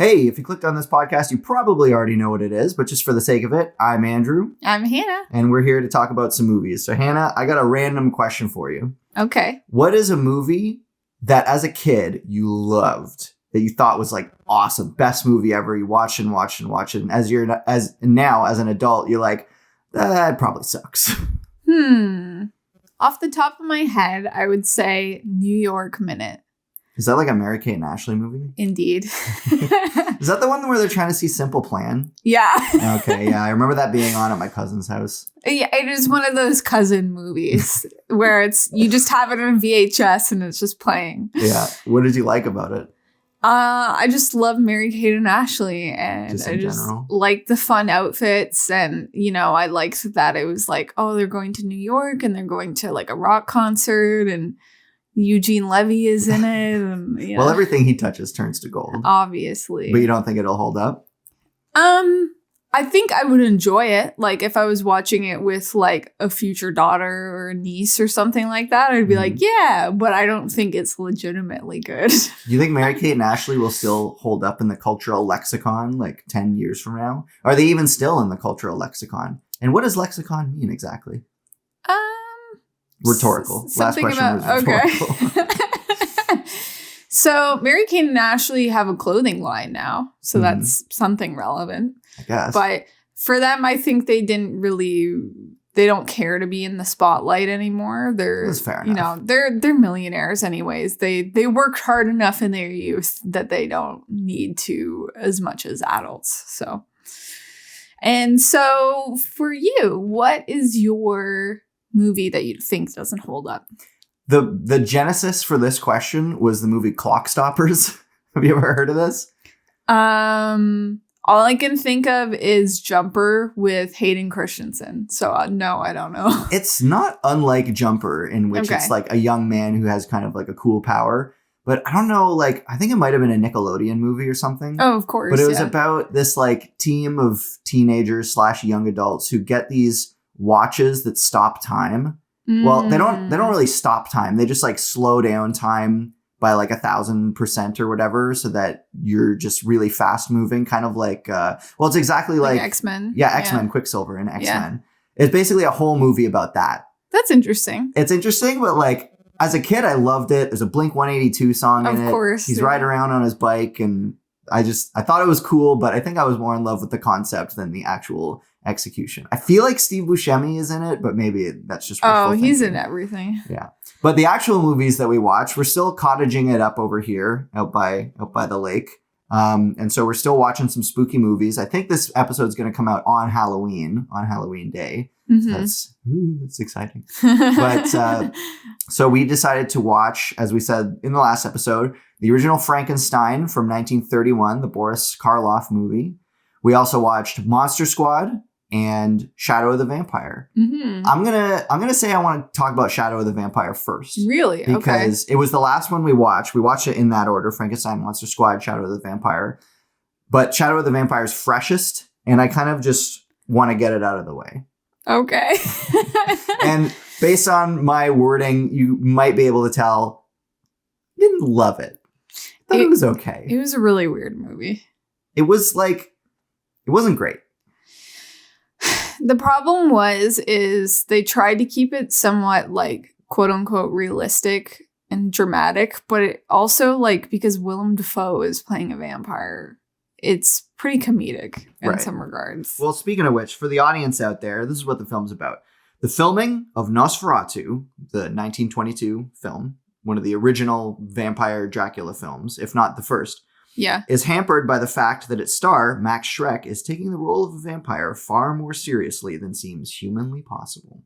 Hey, if you clicked on this podcast, you probably already know what it is, but just for the sake of it, I'm Andrew. I'm Hannah. And we're here to talk about some movies. So Hannah, I got a random question for you. Okay. What is a movie that as a kid you loved, that you thought was like awesome, best movie ever? You watched and watched and watched it. And as an adult, you're like, that probably sucks. Off the top of my head, I would say New York Minute. Is that like a Mary-Kate and Ashley movie? Indeed. Is that the one where they're trying to see Simple Plan? Yeah. Okay, yeah. I remember that being on at my cousin's house. Yeah, it is one of those cousin movies where you just have it on VHS and it's just playing. Yeah. What did you like about it? I just love Mary-Kate and Ashley, and I just like the fun outfits, and I liked that it was like, oh, they're going to New York and they're going to like a rock concert, and Eugene Levy is in it, and well, everything he touches turns to gold, obviously. But you don't think it'll hold up? I think I would enjoy it. Like if I was watching it with like a future daughter or a niece or something like that, I'd be like, yeah, but I don't think it's legitimately good. Do you think Mary-Kate and Ashley will still hold up in the cultural lexicon like 10 years from now? Are they even still in the cultural lexicon? And what does lexicon mean exactly? Rhetorical. Last question was rhetorical. Okay. So Mary-Kate and Ashley have a clothing line now. So that's something relevant. I guess. But for them, I think they don't care to be in the spotlight anymore. That's fair enough. They're millionaires anyways. They worked hard enough in their youth that they don't need to as much as adults. So for you, what is your movie that you think doesn't hold up? The genesis for this question was the movie Clock Stoppers. Have you ever heard of this? All I can think of is Jumper with Hayden Christensen. So no, I don't know. It's not unlike Jumper, in which it's like a young man who has kind of like a cool power. But I don't know, like, I think it might have been a Nickelodeon movie or something. Oh, of course. But it was about this like team of teenagers / young adults who get these watches that stop time. Well, they don't really stop time. They just like slow down time by like 1,000% or whatever, so that you're just really fast moving, kind of like, it's exactly like X-Men. Yeah, X-Men, Quicksilver and X-Men. Yeah. It's basically a whole movie about that. That's interesting. It's interesting, but like as a kid, I loved it. There's a Blink-182 song in it. Of course. He's riding around on his bike, and I thought it was cool, but I think I was more in love with the concept than the actual execution. I feel like Steve Buscemi is in it, but maybe that's just he's in everything. Yeah. But the actual movies that we watch, we're still cottaging it up over here out by the lake. And so we're still watching some spooky movies. I think this episode's going to come out on Halloween Day. Mm-hmm. That's exciting. But so we decided to watch, as we said in the last episode, the original Frankenstein from 1931, the Boris Karloff movie. We also watched Monster Squad and Shadow of the Vampire. Mm-hmm. I'm gonna say I want to talk about Shadow of the Vampire first. Really? Because it was the last one we watched. We watched it in that order: Frankenstein, Monster Squad, Shadow of the Vampire. But Shadow of the Vampire is freshest, and I kind of just want to get it out of the way. Okay. And based on my wording, you might be able to tell I didn't love it. I thought it was okay. It was a really weird movie. It was like, it wasn't great. The problem is they tried to keep it somewhat like quote unquote realistic and dramatic, but it also like, because Willem Dafoe is playing a vampire, it's pretty comedic in some regards. Well, speaking of which, for the audience out there, this is what the film's about. The filming of Nosferatu, the 1922 film, one of the original vampire Dracula films, if not the first, is hampered by the fact that its star, Max Schreck, is taking the role of a vampire far more seriously than seems humanly possible.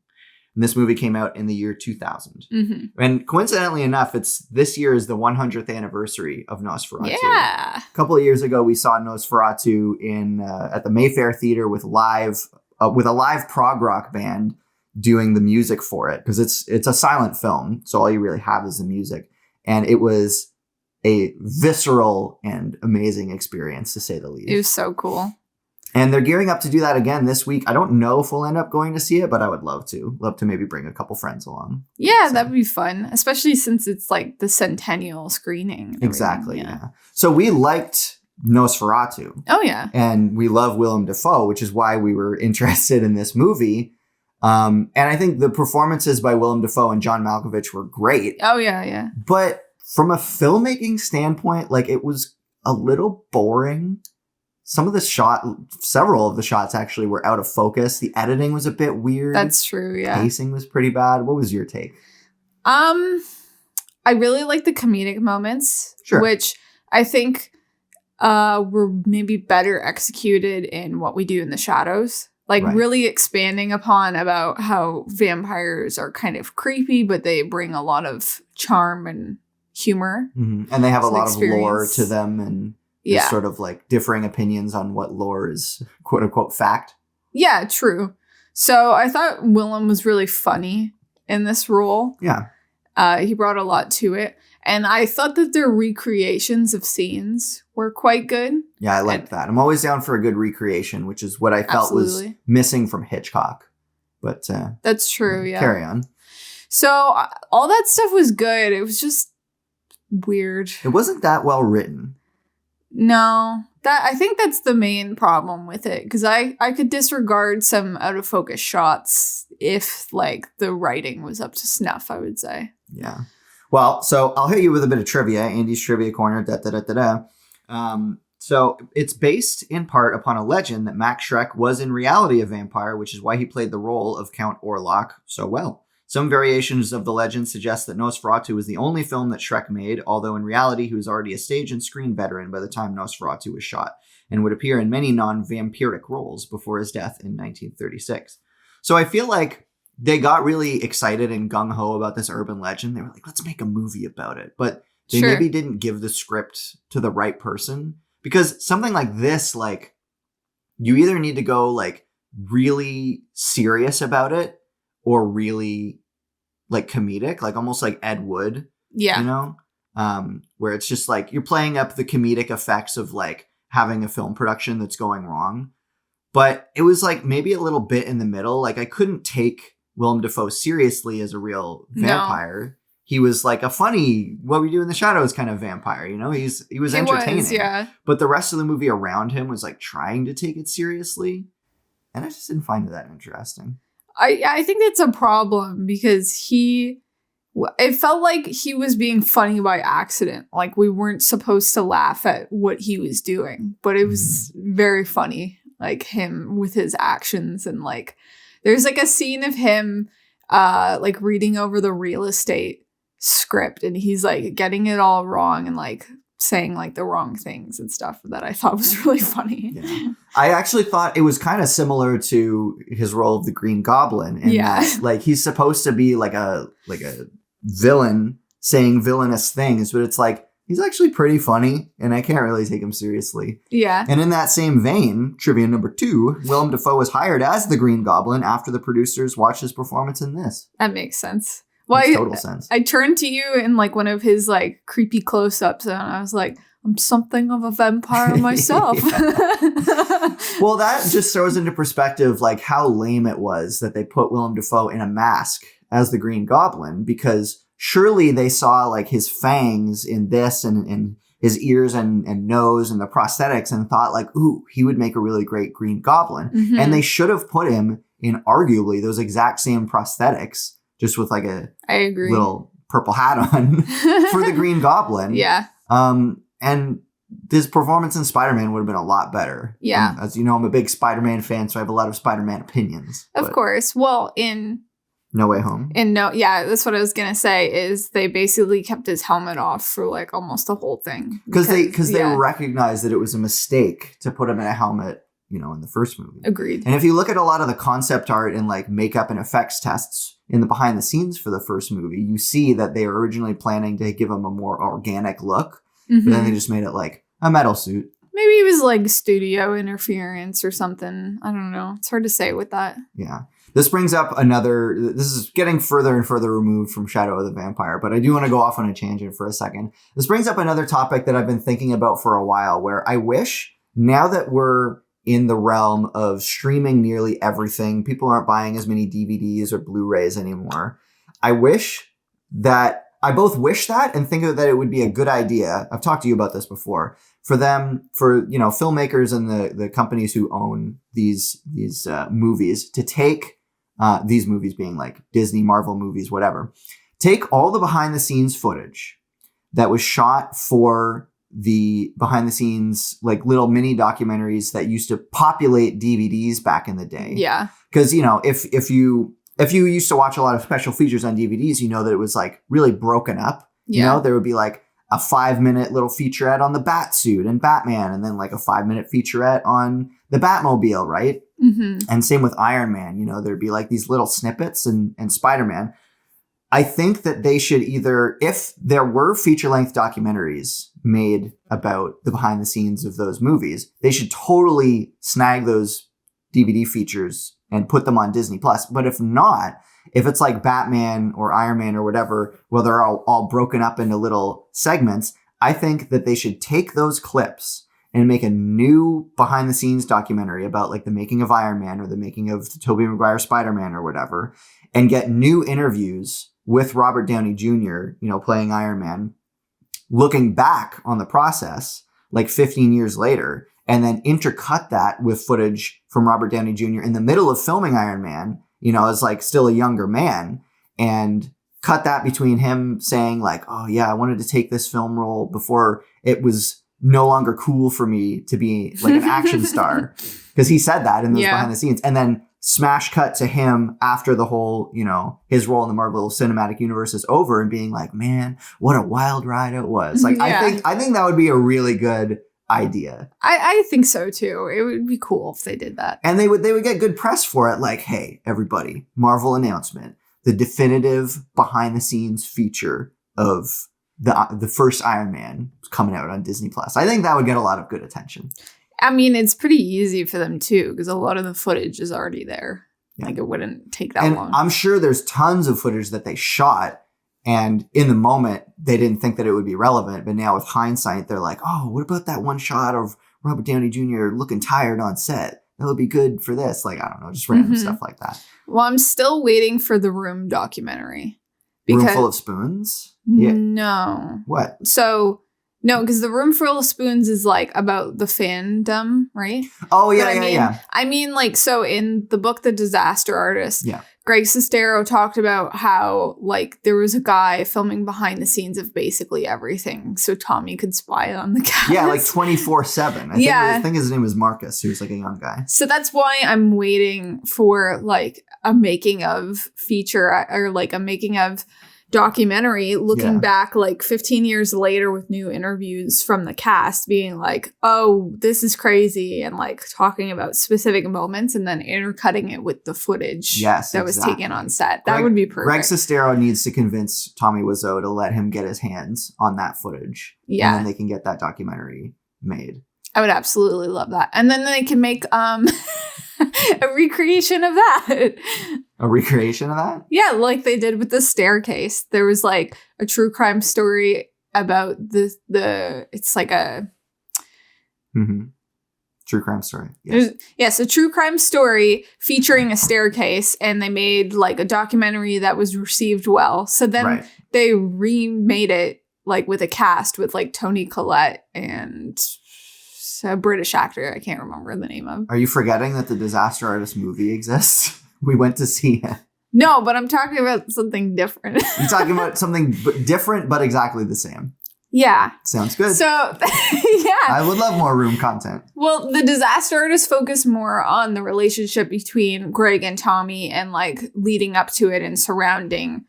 And this movie came out in the year 2000. Mm-hmm. And coincidentally enough, this year is the 100th anniversary of Nosferatu. Yeah. A couple of years ago, we saw Nosferatu at the Mayfair Theater with a live prog rock band doing the music for it, because it's a silent film, so all you really have is the music. And it was a visceral and amazing experience, to say the least. It was so cool. And they're gearing up to do that again this week. I don't know if we'll end up going to see it, but I would love to. Love to maybe bring a couple friends along. Yeah, that'd be fun, especially since it's like the centennial screening. Exactly, yeah. So we liked Nosferatu. Oh, yeah. And we love Willem Dafoe, which is why we were interested in this movie. And I think the performances by Willem Dafoe and John Malkovich were great. Oh, yeah, yeah. But from a filmmaking standpoint, like, it was a little boring. Several of the shots actually were out of focus. The editing was a bit weird. That's true, yeah. Pacing was pretty bad. What was your take? I really like the comedic moments, Sure. which I think were maybe better executed in What We Do in the Shadows. Like, Right. really expanding upon about how vampires are kind of creepy, but they bring a lot of charm and humor. Mm-hmm. And they have a It's an lot of lore experience. to them, and Yeah. there's sort of like differing opinions on what lore is quote unquote fact. Yeah, true. So I thought Willem was really funny in this role. Yeah. He brought a lot to it. And I thought that their recreations of scenes were quite good. Yeah, I liked that. I'm always down for a good recreation, which is what I felt was Absolutely. missing from Hitchcock. But That's true, yeah. carry on. So all that stuff was good. It was just weird. It wasn't that well written. No, I think that's the main problem with it, because I could disregard some out of focus shots if like the writing was up to snuff, I would say. Yeah. Well, so I'll hit you with a bit of trivia. Andy's Trivia Corner. So it's based in part upon a legend that Max Schreck was in reality a vampire, which is why he played the role of Count Orlok so well. Some variations of the legend suggest that Nosferatu was the only film that Schreck made, although in reality he was already a stage and screen veteran by the time Nosferatu was shot, and would appear in many non-vampiric roles before his death in 1936. So I feel like they got really excited and gung-ho about this urban legend. They were like, let's make a movie about it. But they Sure. maybe didn't give the script to the right person. Because something like this, like, you either need to go, like, really serious about it or really, like, comedic. Like, almost like Ed Wood, Yeah. you know? Where it's just, like, you're playing up the comedic effects of, like, having a film production that's going wrong. But it was, like, maybe a little bit in the middle. Like, I couldn't take Willem Dafoe seriously as a real vampire. He was like a funny What We Do in the Shadows kind of vampire, you know? He was entertaining. Yeah. But the rest of the movie around him was like trying to take it seriously. And I just didn't find it that interesting. I think that's a problem because it felt like he was being funny by accident. Like, we weren't supposed to laugh at what he was doing, but it was very funny, like him with his actions. And like, there's like a scene of him like reading over the real estate script, and he's like getting it all wrong and like saying like the wrong things and stuff that I thought was really funny. Yeah. I actually thought it was kind of similar to his role of the Green Goblin in that, like, he's supposed to be like a villain saying villainous things, but it's like he's actually pretty funny and I can't really take him seriously. Yeah. And in that same vein, trivia number 2, Willem Dafoe was hired as the Green Goblin after the producers watched his performance in this. That makes sense. Well, Makes total sense. I turned to you in like one of his like creepy close-ups, and I was like, I'm something of a vampire myself. Well, that just throws into perspective like how lame it was that they put Willem Dafoe in a mask as the Green Goblin, because surely they saw like his fangs in this and his ears and nose and the prosthetics and thought like, ooh, he would make a really great Green Goblin. Mhm. And they should have put him in arguably those exact same prosthetics, just with like a I agree. little purple hat on for the Green Goblin. Yeah. And his performance in Spider-Man would have been a lot better. Yeah. As you know, I'm a big Spider-Man fan, so I have a lot of Spider-Man opinions. Of but course. Well, in No Way Home. that's what I was gonna say, is they basically kept his helmet off for like almost the whole thing. Because they yeah. recognized that it was a mistake to put him in a helmet, you know, in the first movie. Agreed. And if you look at a lot of the concept art and like makeup and effects tests in the behind the scenes for the first movie, you see that they were originally planning to give him a more organic look, but then they just made it like a metal suit. Maybe it was like studio interference or something. I don't know. It's hard to say with that. Yeah. This brings up this is getting further and further removed from Shadow of the Vampire, but I do want to go off on a tangent for a second. This brings up another topic that I've been thinking about for a while, where I wish, now that we're in the realm of streaming nearly everything, people aren't buying as many DVDs or Blu-rays anymore. I wish that I both wish that and think that it would be a good idea. I've talked to you about this before. For filmmakers and the companies who own these movies to take these movies being like Disney, Marvel movies, whatever, take all the behind the scenes footage that was shot for the behind the scenes, like little mini documentaries that used to populate DVDs back in the day. Yeah. Because, if you used to watch a lot of special features on DVDs, you know that it was like really broken up. Yeah. There would be like a 5-minute little featurette on the Batsuit and Batman, and then like a 5-minute featurette on the Batmobile, right? Mm-hmm. And same with Iron Man, there'd be like these little snippets and Spider-Man. I think that they should either, if there were feature-length documentaries made about the behind the scenes of those movies, they should totally snag those DVD features and put them on Disney Plus. But if not, if it's like Batman or Iron Man or whatever, where they're all broken up into little segments, I think that they should take those clips and make a new behind the scenes documentary about like the making of Iron Man or the making of Tobey Maguire Spider-Man or whatever, and get new interviews with Robert Downey Jr., playing Iron Man, looking back on the process like 15 years later, and then intercut that with footage from Robert Downey Jr. in the middle of filming Iron Man, as like still a younger man, and cut that between him saying like, oh yeah, I wanted to take this film role before it was no longer cool for me to be like an action star. Because he said that in those behind the scenes. And then smash cut to him after the whole, his role in the Marvel Cinematic Universe is over and being like, man, what a wild ride it was. Like, I think that would be a really good idea. I think so too. It would be cool if they did that. And they would get good press for it. Like, hey, everybody, Marvel announcement, the definitive behind the scenes feature of the first Iron Man coming out on Disney Plus. I think that would get a lot of good attention. I mean, it's pretty easy for them too, because a lot of the footage is already there. Yeah. Like, it wouldn't take that long. I'm sure there's tons of footage that they shot, and in the moment they didn't think that it would be relevant. But now with hindsight, they're like, oh, what about that one shot of Robert Downey Jr. looking tired on set? That would be good for this. Like, I don't know, just random stuff like that. Well, I'm still waiting for the Room documentary. Room Full of Spoons? Yeah. No. What? So, no, because the Room Full of Spoons is like about the fandom, right? Oh, yeah, I mean, like, so in the book, The Disaster Artist, Greg Sestero talked about how, like, there was a guy filming behind the scenes of basically everything so Tommy could spy on the cast. Yeah, like 24/7. I think his name was Marcus, who was like a young guy. So that's why I'm waiting for, like, a making of feature or, like, a making of documentary looking back like 15 years later with new interviews from the cast being like, oh, this is crazy, and like talking about specific moments and then intercutting it with the footage that was taken on set. That would be perfect. Greg Sestero needs to convince Tommy Wiseau to let him get his hands on that footage. Yeah. And then they can get that documentary made. I would absolutely love that. And then they can make a recreation of that. A recreation of that? Yeah, like they did with The Staircase. There was like a true crime story about it's like a true crime story. Yes. A true crime story featuring a staircase, and they made like a documentary that was received well. So then they remade it like with a cast with like Toni Collette and a British actor I can't remember the name of. Are you forgetting that the Disaster Artist movie exists? We went to see it. No, but I'm talking about something different. You're talking about something different, but exactly the same. Yeah. Sounds good. So, yeah. I would love more Room content. Well, the Disaster Artist focus more on the relationship between Greg and Tommy and like leading up to it and surrounding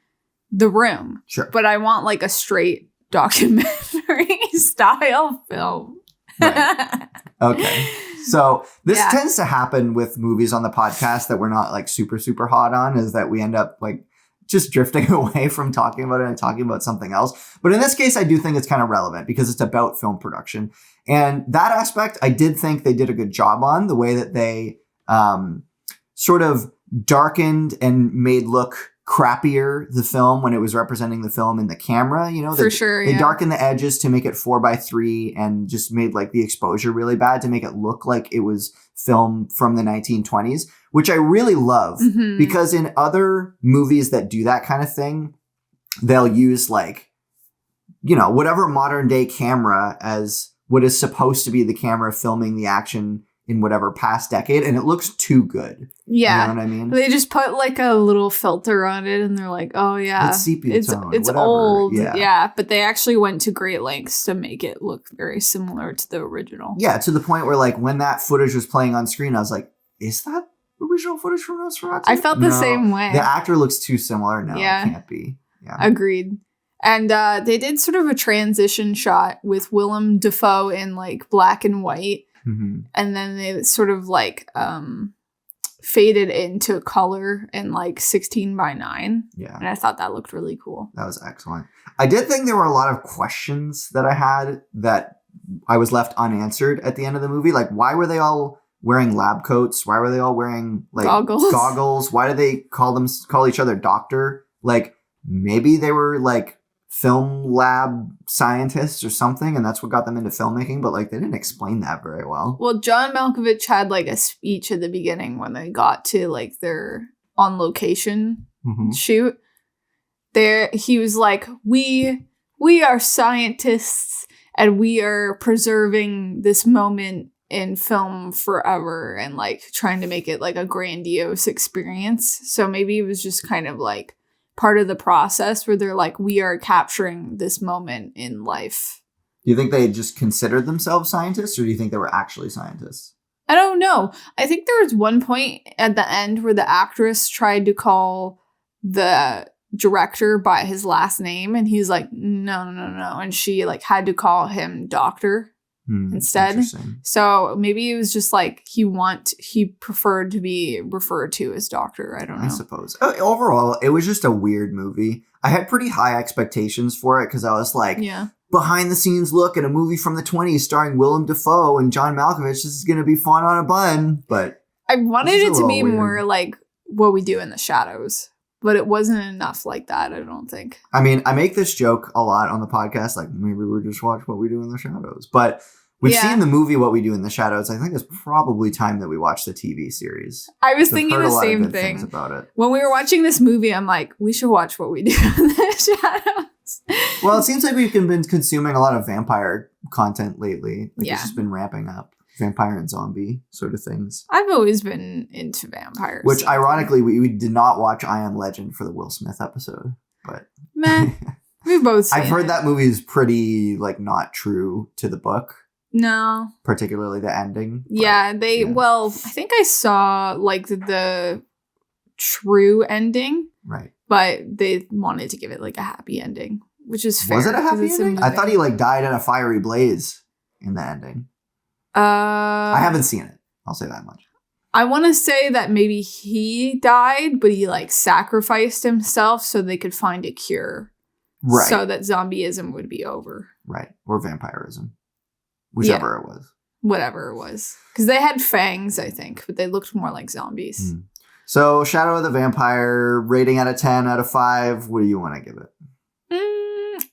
the Room. Sure. But I want like a straight documentary style film. Right. Okay. So this tends to happen with movies on the podcast that we're not like super, super hot on, is that we end up like just drifting away from talking about it and talking about something else. But in this case, I do think it's kind of relevant because it's about film production. And that aspect, I did think they did a good job on, the way that they sort of darkened and made look crappier the film when it was representing the film in the camera, they darkened the edges to make it 4:3 and just made like the exposure really bad to make it look like it was film from the 1920s, which I really love because in other movies that do that kind of thing, they'll use like, whatever modern day camera as what is supposed to be the camera filming the action in whatever past decade, and it looks too good. Yeah. You know what I mean? They just put like a little filter on it and they're like, oh yeah. It's sepia tone. It's whatever. old. Yeah. Yeah. But they actually went to great lengths to make it look very similar to the original. Yeah, to the point where like when that footage was playing on screen, I was like, is that original footage from Nosferatu? I felt the same way. The actor looks too similar. No, Yeah. it can't be. Yeah. Agreed. And they did sort of a transition shot with Willem Dafoe in like black and white. Mm-hmm. And then they sort of like faded into color in like 16:9. Yeah. And I thought that looked really cool. That was excellent. I did think there were a lot of questions that I had that I was left unanswered at the end of the movie. Like, why were they all wearing lab coats? Why were they all wearing like goggles? Why do they call each other doctor? Like, maybe they were like film lab scientists or something, and that's what got them into filmmaking, but like they didn't explain that very well. Well, John Malkovich had like a speech at the beginning when they got to like their on location shoot. There he was like, we are scientists and we are preserving this moment in film forever, and like trying to make it like a grandiose experience. So maybe it was just kind of like part of the process where they're like, we are capturing this moment in life. Do you think they just considered themselves scientists, or do you think they were actually scientists? I don't know. I think there was one point at the end where the actress tried to call the director by his last name, and he's like, no. And she like had to call him doctor instead. So maybe it was just like he preferred to be referred to as doctor. I don't know. I suppose. Overall, it was just a weird movie. I had pretty high expectations for it because I was like, behind the scenes look at a movie from the 20s starring Willem Dafoe and John Malkovich. This is going to be fun on a bun. But I wanted it to be more like What We Do in the Shadows. But it wasn't enough like that, I don't think. I mean, I make this joke a lot on the podcast, like maybe we'll just watch What We Do in the Shadows. But we've seen the movie What We Do in the Shadows. I think it's probably time that we watch the TV series. I was thinking the same thing about it. When we were watching this movie, I'm like, we should watch What We Do in the Shadows. Well, it seems like we've been consuming a lot of vampire content lately. Like it's just been ramping up. Vampire and zombie sort of things. I've always been into vampires. Which, ironically, we did not watch I Am Legend for the Will Smith episode. But meh. We've both seen I've heard that movie is pretty, like, not true to the book. No. Particularly the ending. Yeah, well, I think I saw, like, the true ending. Right. But they wanted to give it, like, a happy ending, which is fair. Was it a happy ending? I thought he, like, died in a fiery blaze in the ending. I haven't seen it. I'll say that much. I want to say that maybe he died, but he like sacrificed himself so they could find a cure. Right. So that zombieism would be over. Right. Or vampirism. Whichever it was. Whatever it was. Because they had fangs, I think, but they looked more like zombies. So Shadow of the Vampire, rating out of 10 out of 5. What do you want to give it?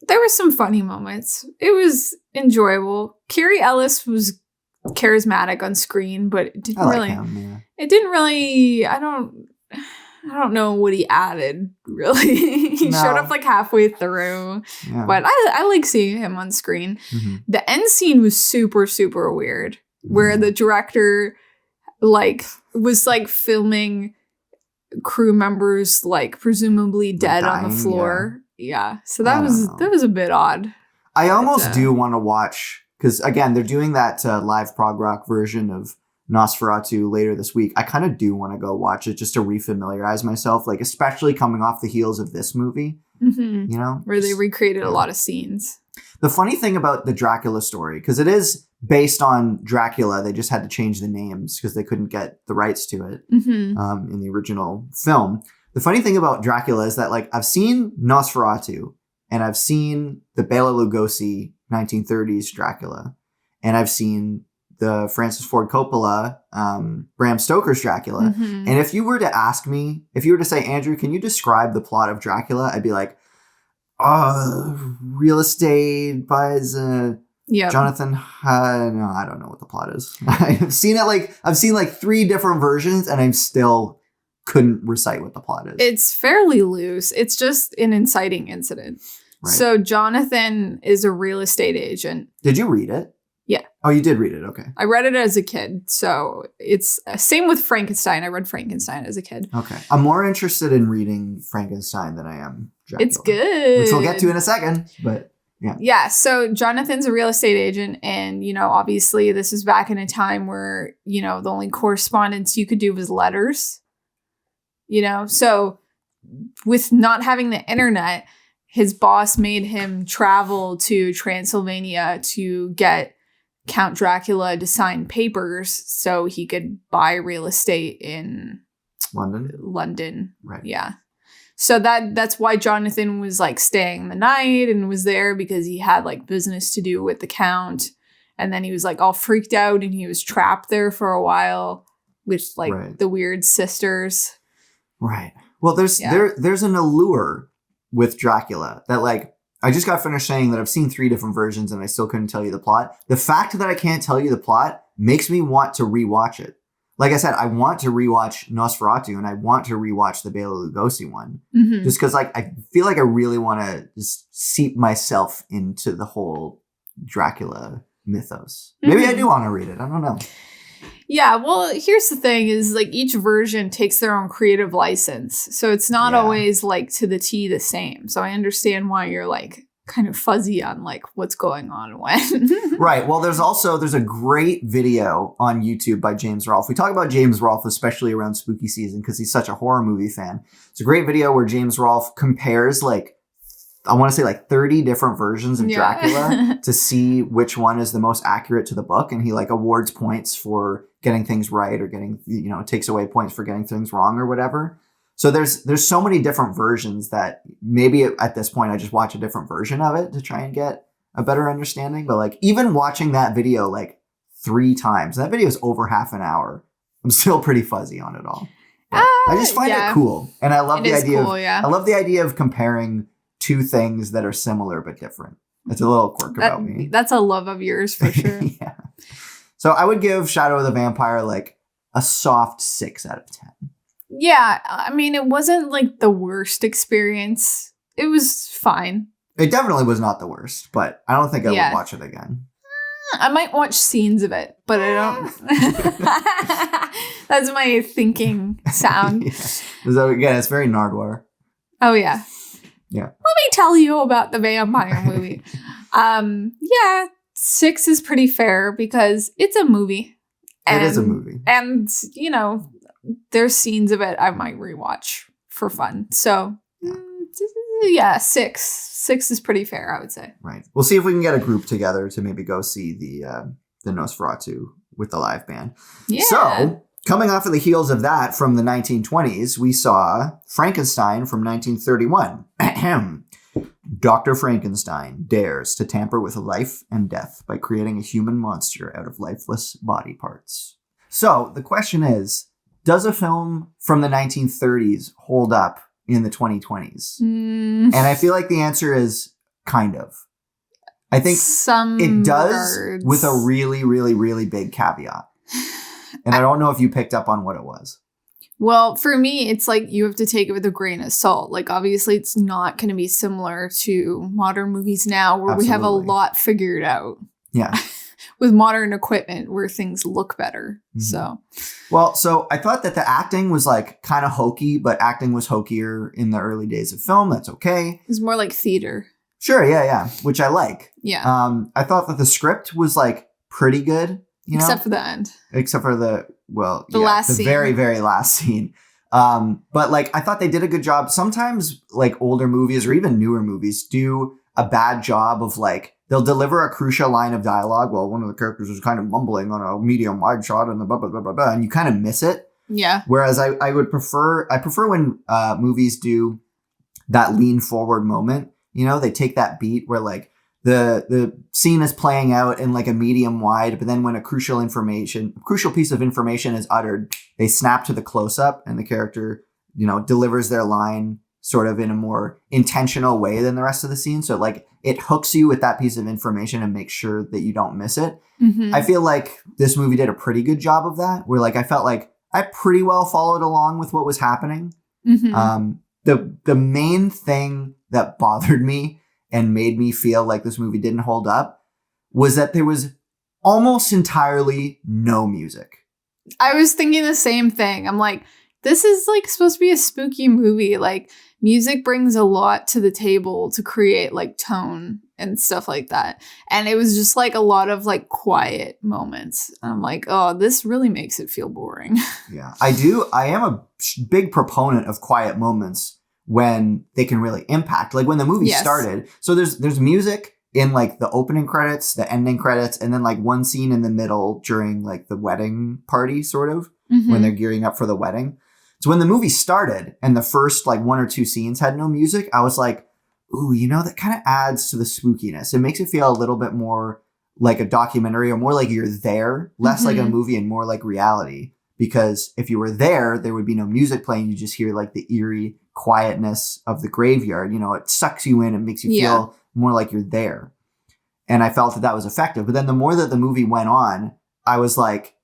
There were some funny moments. It was enjoyable. Carrie Ellis was charismatic on screen, but it didn't it didn't really I don't know what he added, really. He showed up like halfway through. But I like seeing him on screen. The end scene was super, super weird, where the director like was like filming crew members like presumably dead dying, on the floor. So that was a bit odd. I almost do want to watch, because, again, they're doing that live prog rock version of Nosferatu later this week. I kind of do want to go watch it just to refamiliarize myself, like, especially coming off the heels of this movie, you know? Where they recreated a lot of scenes. The funny thing about the Dracula story, because it is based on Dracula, they just had to change the names because they couldn't get the rights to it in the original film. The funny thing about Dracula is that, like, I've seen Nosferatu, and I've seen the Bela Lugosi 1930s Dracula, and I've seen the Francis Ford Coppola, Bram Stoker's Dracula. And if you were to ask me, if you were to say, Andrew, can you describe the plot of Dracula? I'd be like, real estate buys Jonathan. No, I don't know what the plot is. I've seen like 3 different versions, and I'm still couldn't recite what the plot is. It's fairly loose. It's just an inciting incident. Right. So Jonathan is a real estate agent. Did you read it? Yeah. Oh, you did read it. Okay. I read it as a kid. So it's same with Frankenstein. I read Frankenstein as a kid. Okay. I'm more interested in reading Frankenstein than I am Dracula. It's good. Which we'll get to in a second, but yeah. Yeah. So Jonathan's a real estate agent. And, obviously this is back in a time where, the only correspondence you could do was letters. So with not having the internet, his boss made him travel to Transylvania to get Count Dracula to sign papers so he could buy real estate in London. Right. Yeah. So that's why Jonathan was like staying the night and was there because he had like business to do with the Count. And then he was like all freaked out and he was trapped there for a while with like the weird sisters. Right. Well, there's an allure with Dracula that like, I just got finished saying that I've seen 3 different versions and I still couldn't tell you the plot. The fact that I can't tell you the plot makes me want to rewatch it. Like I said, I want to rewatch Nosferatu and I want to rewatch the Bela Lugosi one. Mm-hmm. Just because like I feel like I really want to just seep myself into the whole Dracula mythos. Mm-hmm. Maybe I do want to read it. I don't know. Yeah, well, here's the thing is like each version takes their own creative license. So it's not always like to the T the same. So I understand why you're like kind of fuzzy on like what's going on when. Right. Well, there's a great video on YouTube by James Rolfe. We talk about James Rolfe, especially around spooky season because he's such a horror movie fan. It's a great video where James Rolfe compares like, I want to say like 30 different versions of Dracula to see which one is the most accurate to the book. And he like awards points for getting things right or getting, takes away points for getting things wrong or whatever. So there's so many different versions that maybe at this point I just watch a different version of it to try and get a better understanding. But like even watching that video like 3 times, that video is over half an hour. I'm still pretty fuzzy on it all. I just find it cool. And I love the idea I love the idea of comparing 2 things that are similar but different. It's a little quirk about me. That's a love of yours for sure. Yeah. So I would give Shadow of the Vampire like a soft 6 out of 10. Yeah, I mean, it wasn't like the worst experience. It was fine. It definitely was not the worst, but I don't think I would watch it again. I might watch scenes of it, but I don't. That's my thinking sound. So again, it's very Nardwuar. Oh, yeah. Yeah. Let me tell you about the vampire movie. 6 is pretty fair because it's a movie. It is a movie. And, there's scenes of it I might rewatch for fun. So, 6. 6 is pretty fair, I would say. Right. We'll see if we can get a group together to maybe go see the Nosferatu with the live band. Yeah. So, coming off of the heels of that from the 1920s, we saw Frankenstein from 1931. Dr. Frankenstein dares to tamper with life and death by creating a human monster out of lifeless body parts. So, the question is, does a film from the 1930s hold up in the 2020s? And I feel like the answer is kind of. I think it does with a really, really, really big caveat. And I don't know if you picked up on what it was. Well, for me, it's like you have to take it with a grain of salt. Like, obviously, it's not going to be similar to modern movies now where we have a lot figured out. Yeah. With modern equipment where things look better. Mm-hmm. So I thought that the acting was like kind of hokey, but acting was hokier in the early days of film. That's okay. It was more like theater. Sure. Yeah. Which I like. Yeah. I thought that the script was like pretty good. Except for the end. Except for the last scene. Very, very last scene. But like, I thought they did a good job. Sometimes like older movies or even newer movies do a bad job of like, they'll deliver a crucial line of dialogue. Well, one of the characters is kind of mumbling on a medium wide shot and the blah, blah, blah, blah, blah, and you kind of miss it. Yeah. Whereas I prefer when movies do that lean forward moment, they take that beat where like the scene is playing out in like a medium wide, but then when a crucial piece of information is uttered, they snap to the close up and the character, delivers their line sort of in a more intentional way than the rest of the scene. So like it hooks you with that piece of information and makes sure that you don't miss it. Mm-hmm. I feel like this movie did a pretty good job of that, where like I felt like I pretty well followed along with what was happening. Mm-hmm. The main thing that bothered me and made me feel like this movie didn't hold up was that there was almost entirely no music. I was thinking the same thing. I'm like, this is like supposed to be a spooky movie. Like, music brings a lot to the table to create like tone and stuff like that. And it was just like a lot of like quiet moments. And I'm like, oh, this really makes it feel boring. Yeah, I am a big proponent of quiet moments when they can really impact. Like when the movie started. So there's music in like the opening credits, the ending credits, and then like one scene in the middle during like the wedding party, sort of, when they're gearing up for the wedding. So when the movie started and the first like one or two scenes had no music, I was like, ooh, you know, that kind of adds to the spookiness. It makes it feel a little bit more like a documentary or more like you're there, less like a movie and more like reality. Because if you were there, there would be no music playing. You just hear like the eerie quietness of the graveyard. You know, it sucks you in. It makes you feel more like you're there. And I felt that that was effective. But then the more that the movie went on, I was like,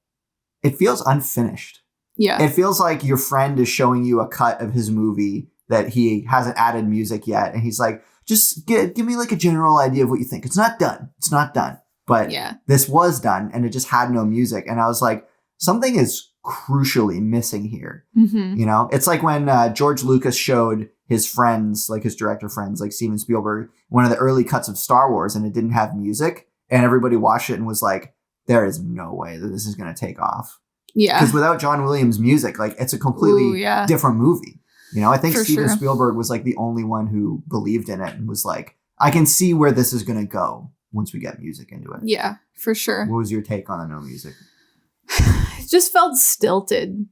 it feels unfinished. Yeah. It feels like your friend is showing you a cut of his movie that he hasn't added music yet. And he's like, just give me like a general idea of what you think. It's not done. It's not done. But this was done and it just had no music. And I was like, something is crucially missing here. You know, it's like when George Lucas showed his friends, like his director friends, like Steven Spielberg, one of the early cuts of Star Wars and it didn't have music. And everybody watched it and was like, there is no way that this is going to take off. Yeah. Because without John Williams' music, like it's a completely different movie. You know, I think Steven Spielberg was like the only one who believed in it and was like, I can see where this is going to go once we get music into it. Yeah, for sure. What was your take on the no music? It just felt stilted.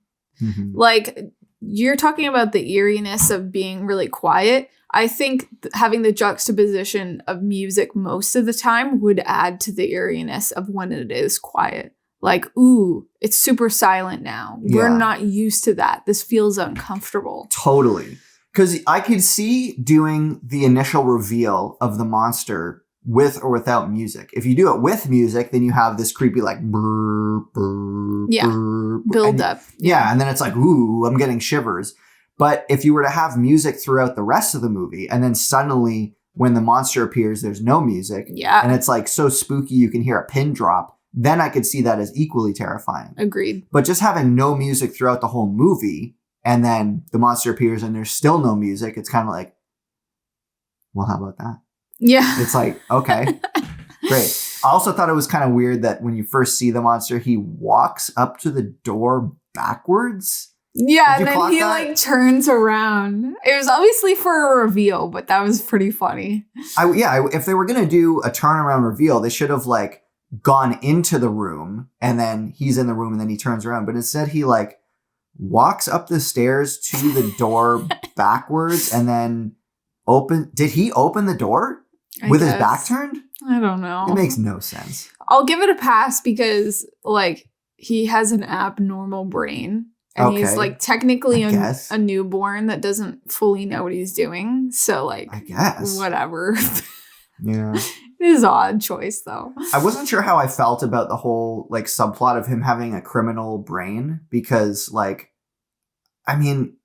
Like, you're talking about the eeriness of being really quiet. I think having the juxtaposition of music most of the time would add to the eeriness of when it is quiet. Like, ooh, it's super silent now. Yeah. We're not used to that. This feels uncomfortable. Totally. Because I could see doing the initial reveal of the monster with or without music. If you do it with music, then you have this creepy like brr, brr, brr, build up. Yeah, and then it's like, ooh, I'm getting shivers. But if you were to have music throughout the rest of the movie, and then suddenly when the monster appears, there's no music. Yeah. And it's like so spooky you can hear a pin drop. Then I could see that as equally terrifying. Agreed. But just having no music throughout the whole movie, and then the monster appears and there's still no music, it's kind of like, well, how about that? Yeah. It's like, okay, great. I also thought it was kind of weird that when you first see the monster, he walks up to the door backwards. Yeah, and then he like turns around. It was obviously for a reveal, but that was pretty funny. If they were going to do a turnaround reveal, they should have like gone into the room and then he's in the room and then he turns around. But instead he like walks up the stairs to the door backwards and then did he open the door with his back turned? I don't know. It makes no sense. I'll give it a pass because like he has an abnormal brain and he's like technically a newborn that doesn't fully know what he's doing. So like, I guess whatever. Yeah. It is an odd choice, though. I wasn't sure how I felt about the whole, like, subplot of him having a criminal brain because, like, I mean,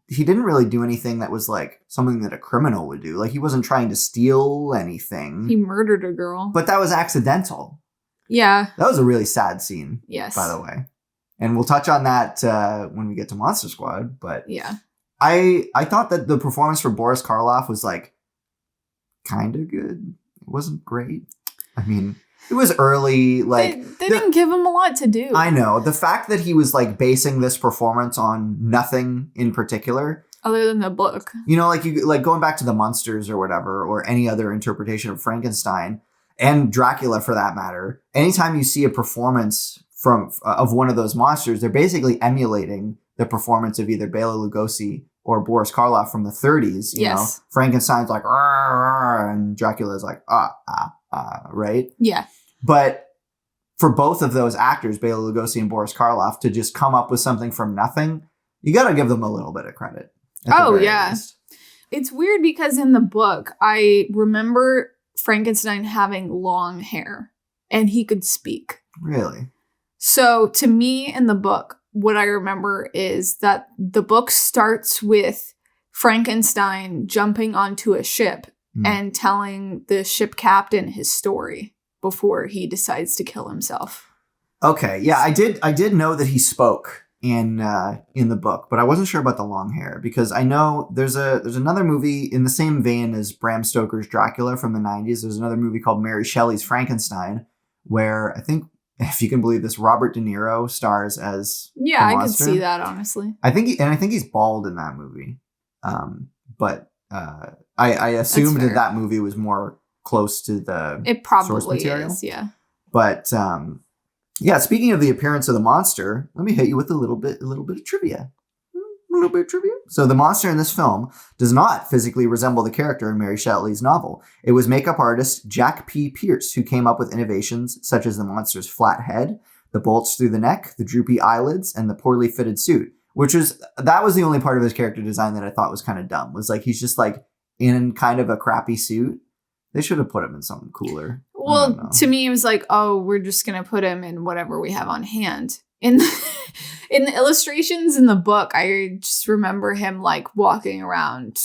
he didn't really do anything that was, like, something that a criminal would do. Like, he wasn't trying to steal anything. He murdered a girl. But that was accidental. Yeah. That was a really sad scene. Yes. By the way. And we'll touch on that when we get to Monster Squad. But yeah. I thought that the performance for Boris Karloff was, like, kind of good. It wasn't great. I mean, it was early. Like they didn't give him a lot to do. I know. The fact that he was like basing this performance on nothing in particular, other than the book. You know, like you like going back to the Munsters or whatever, or any other interpretation of Frankenstein and Dracula for that matter. Anytime you see a performance of one of those monsters, they're basically emulating the performance of either Bela Lugosi or Boris Karloff from the 30s, you know, Frankenstein's like, and Dracula's like, right? Yeah. But for both of those actors, Bela Lugosi and Boris Karloff, to just come up with something from nothing, you got to give them a little bit of credit. Oh, yeah. Least. It's weird because in the book, I remember Frankenstein having long hair and he could speak. Really? So to me in the book, what I remember is that the book starts with Frankenstein jumping onto a ship and telling the ship captain his story before he decides to kill himself. Okay, yeah, I did know that he spoke in the book, but I wasn't sure about the long hair because I know there's another movie in the same vein as Bram Stoker's Dracula from the 90s. There's another movie called Mary Shelley's Frankenstein, where I think, if you can believe this, Robert De Niro stars as the I could monster. see that, honestly. I think he's bald in that movie. But I assumed that movie was more close to the source material. Is, yeah. But yeah, speaking of the appearance of the monster, let me hit you with a little bit of trivia. So the monster in this film does not physically resemble the character in Mary Shelley's novel. It was makeup artist Jack P. Pierce who came up with innovations such as the monster's flat head, the bolts through the neck, the droopy eyelids, and the poorly fitted suit. That was the only part of his character design that I thought was kind of dumb. Was like he's just like in kind of a crappy suit. They should have put him in something cooler. Well, to me, it was like, oh, we're just going to put him in whatever we have on hand. In the illustrations in the book, I just remember him like walking around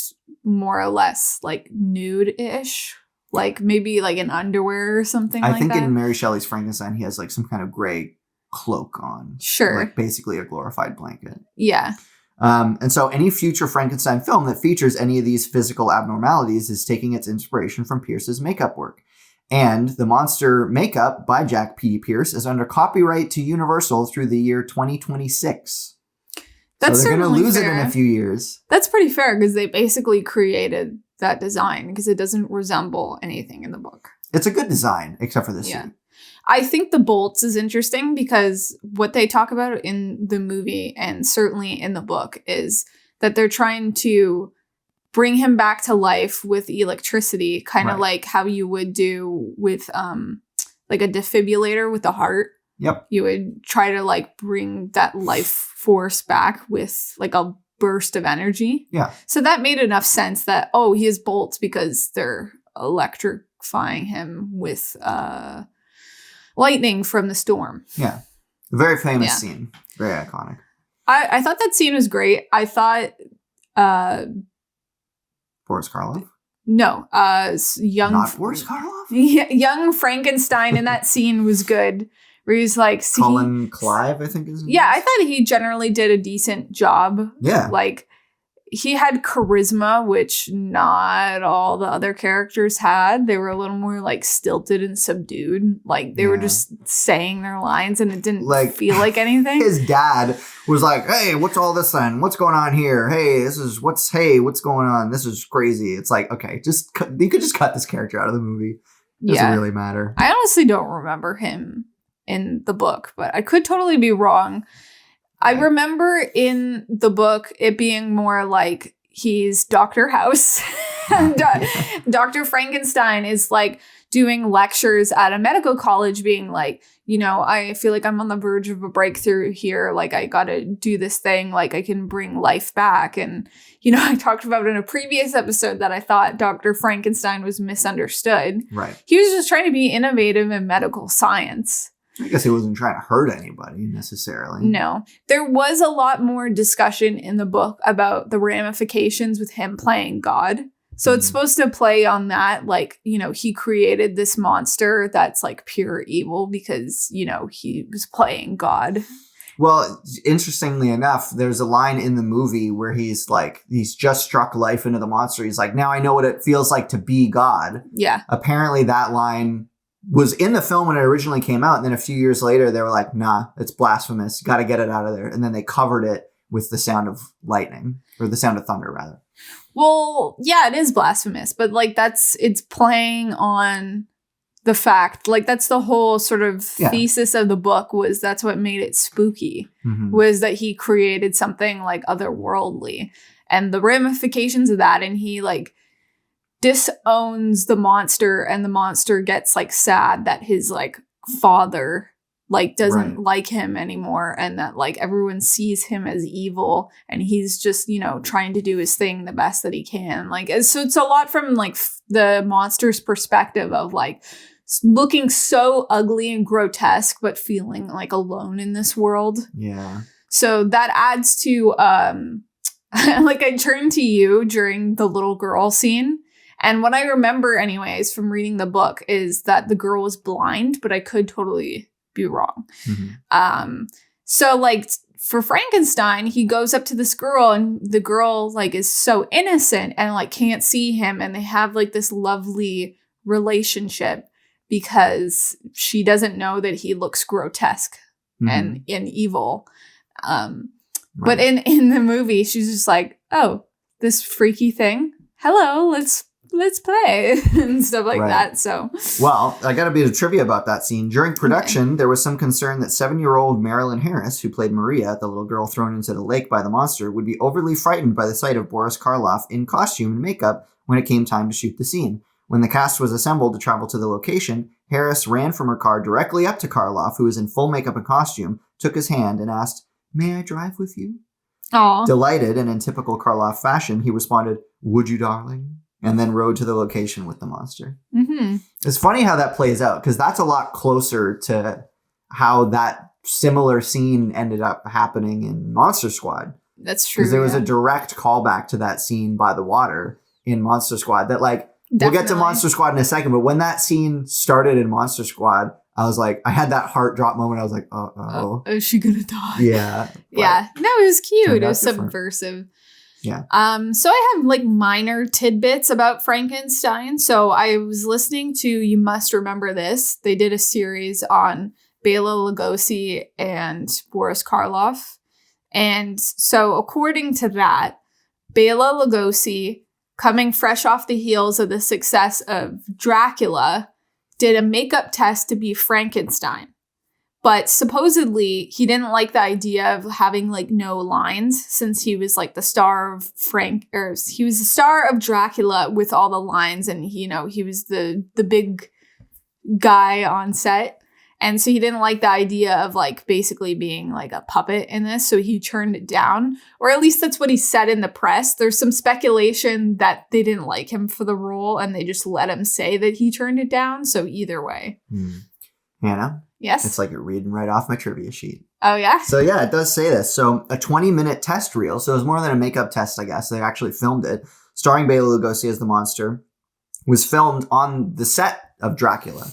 more or less like nude-ish. Like maybe like in underwear or something like that. I think in Mary Shelley's Frankenstein, he has like some kind of gray cloak on. Sure. Like basically a glorified blanket. Yeah. And so any future Frankenstein film that features any of these physical abnormalities is taking its inspiration from Pierce's makeup work. And the monster makeup by Jack P. Pierce is under copyright to Universal through the year 2026. That's so they're going to lose it in a few years. That's pretty fair because they basically created that design because it doesn't resemble anything in the book. It's a good design, except for the suit. I think the bolts is interesting because what they talk about in the movie and certainly in the book is that they're trying to bring him back to life with electricity, kind of like how you would do with like a defibrillator with the heart. Yep. You would try to like bring that life force back with like a burst of energy. Yeah. So that made enough sense that, oh, he has bolts because they're electrifying him with lightning from the storm. Yeah. A very famous scene. Very iconic. I thought that scene was great. I thought Boris Karloff? No. Young Not Boris Karloff? Young Frankenstein in that scene was good. Where he's like Colin Clive, I think is his name. Yeah, I thought he generally did a decent job. Yeah. Like he had charisma, which not all the other characters had. They were a little more like stilted and subdued. Like they were just saying their lines and it didn't like, feel like anything. His dad was like, hey, what's all this then? What's going on here? Hey, what's going on? This is crazy. It's like, okay, you could just cut this character out of the movie. It doesn't really matter. I honestly don't remember him in the book, but I could totally be wrong. I remember in the book it being more like he's Dr. House. Dr. Frankenstein is like doing lectures at a medical college being like, you know, I feel like I'm on the verge of a breakthrough here. Like I got to do this thing. Like I can bring life back. And, you know, I talked about in a previous episode that I thought Dr. Frankenstein was misunderstood. Right. He was just trying to be innovative in medical science. I guess he wasn't trying to hurt anybody necessarily. No. There was a lot more discussion in the book about the ramifications with him playing God. So it's supposed to play on that, like, you know, he created this monster that's like pure evil because, you know, he was playing God. Well, interestingly enough, there's a line in the movie where he's just struck life into the monster. He's like, now I know what it feels like to be God. Yeah. Apparently that line was in the film when it originally came out. And then a few years later, they were like, nah, it's blasphemous. Got to get it out of there. And then they covered it with the sound of lightning or the sound of thunder, rather. Well, yeah, it is blasphemous. But like it's playing on the fact, like that's the whole sort of thesis of the book was that's what made it spooky, was that he created something like otherworldly and the ramifications of that. And he like disowns the monster and the monster gets like sad that his like father like doesn't like him anymore and that like everyone sees him as evil and he's just, you know, trying to do his thing the best that he can. Like so it's a lot from like the monster's perspective of like looking so ugly and grotesque but feeling like alone in this world. Yeah. So that adds to like I turned to you during the little girl scene. And what I remember anyways from reading the book is that the girl was blind, but I could totally be wrong. So like for Frankenstein, he goes up to this girl and the girl like is so innocent and like can't see him, and they have like this lovely relationship because she doesn't know that he looks grotesque and evil. But in the movie, she's just like, oh, this freaky thing. Hello, let's play and stuff like that. So, well, I got a bit of trivia about that scene. During production, there was some concern that 7-year-old Marilyn Harris, who played Maria, the little girl thrown into the lake by the monster, would be overly frightened by the sight of Boris Karloff in costume and makeup when it came time to shoot the scene. When the cast was assembled to travel to the location, Harris ran from her car directly up to Karloff, who was in full makeup and costume, took his hand and asked, "May I drive with you?" Aww. Delighted, and in typical Karloff fashion, he responded, "Would you, darling?" And then rode to the location with the monster. It's funny how that plays out, because that's a lot closer to how that similar scene ended up happening in Monster Squad. That's true. Because there was a direct callback to that scene by the water in Monster Squad that, like, we'll get to Monster Squad in a second, but when that scene started in Monster Squad, I was like, I had that heart drop moment. I was like, uh-oh. Is she gonna die? Yeah. Yeah. No, it was cute. It was subversive. Yeah. So I have like minor tidbits about Frankenstein. So I was listening to You Must Remember This. They did a series on Bela Lugosi and Boris Karloff. And so according to that, Bela Lugosi, coming fresh off the heels of the success of Dracula, did a makeup test to be Frankenstein. But supposedly he didn't like the idea of having like no lines, since he was like the star of he was the star of Dracula with all the lines, and he was the big guy on set. And so he didn't like the idea of like basically being like a puppet in this. So he turned it down, or at least that's what he said in the press. There's some speculation that they didn't like him for the role and they just let him say that he turned it down. So either way. Hannah? Yes? It's like you're reading right off my trivia sheet. Oh, yeah? So yeah, it does say this. So a 20-minute test reel. So it was more than a makeup test, I guess. They actually filmed it. Starring Bela Lugosi as the monster. Was filmed on the set of Dracula.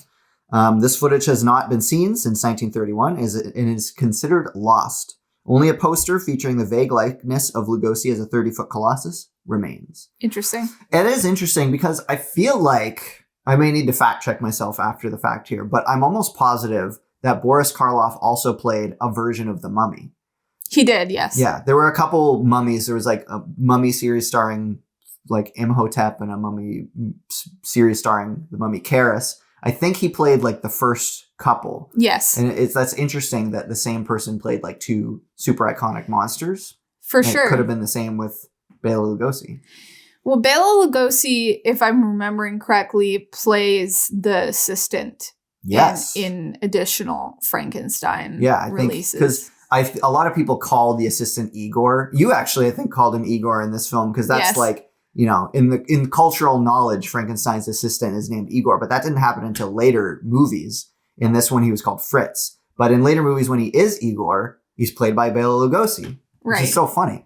This footage has not been seen since 1931 and is considered lost. Only a poster featuring the vague likeness of Lugosi as a 30-foot colossus remains. Interesting. It is interesting because I feel like I may need to fact check myself after the fact here, but I'm almost positive that Boris Karloff also played a version of The Mummy. He did, yes. Yeah, there were a couple mummies. There was like a mummy series starring like Imhotep and a mummy series starring the mummy Karis. I think he played like the first couple. Yes. And that's interesting that the same person played like two super iconic monsters. For sure. It could have been the same with Bela Lugosi. Well, Bela Lugosi, if I'm remembering correctly, plays the assistant. Yes. In additional Frankenstein releases. Because a lot of people call the assistant Igor. You actually, I think, called him Igor in this film because that's like, in cultural knowledge, Frankenstein's assistant is named Igor, but that didn't happen until later movies. In this one, he was called Fritz. But in later movies, when he is Igor, he's played by Bela Lugosi. Which is so funny.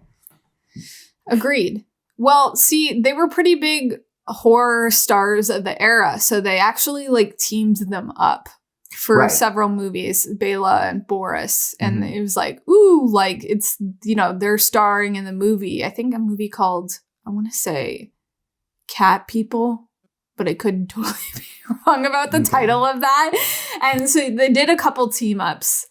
Agreed. Well, see, they were pretty big horror stars of the era, so they actually like teamed them up for several movies, Bela and Boris, and it was like, ooh, like it's, they're starring in the movie. I think a movie called, I want to say Cat People, but I could totally be wrong about the title of that. And so they did a couple team ups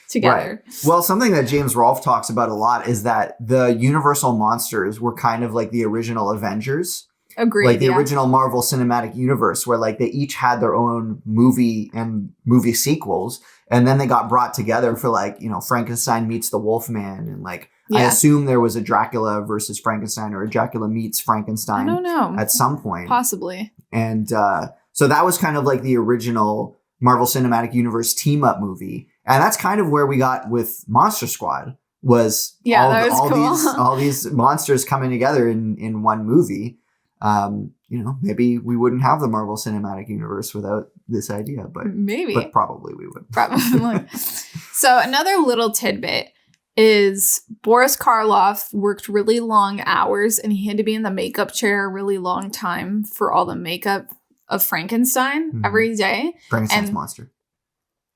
together. Right. Well, something that James Rolfe talks about a lot is that the Universal monsters were kind of like the original Avengers. Agreed. Like the original Marvel Cinematic Universe, where like they each had their own movie and movie sequels. And then they got brought together for like, Frankenstein meets the Wolfman. And like, I assume there was a Dracula versus Frankenstein or a Dracula meets Frankenstein. I don't know. At some point. Possibly. And so that was kind of like the original Marvel Cinematic Universe team up movie. And that's kind of where we got with Monster Squad was all these monsters coming together in one movie. Maybe we wouldn't have the Marvel Cinematic Universe without this idea, but probably we would. Probably. So another little tidbit is Boris Karloff worked really long hours and he had to be in the makeup chair a really long time for all the makeup of Frankenstein every day. Frankenstein's monster.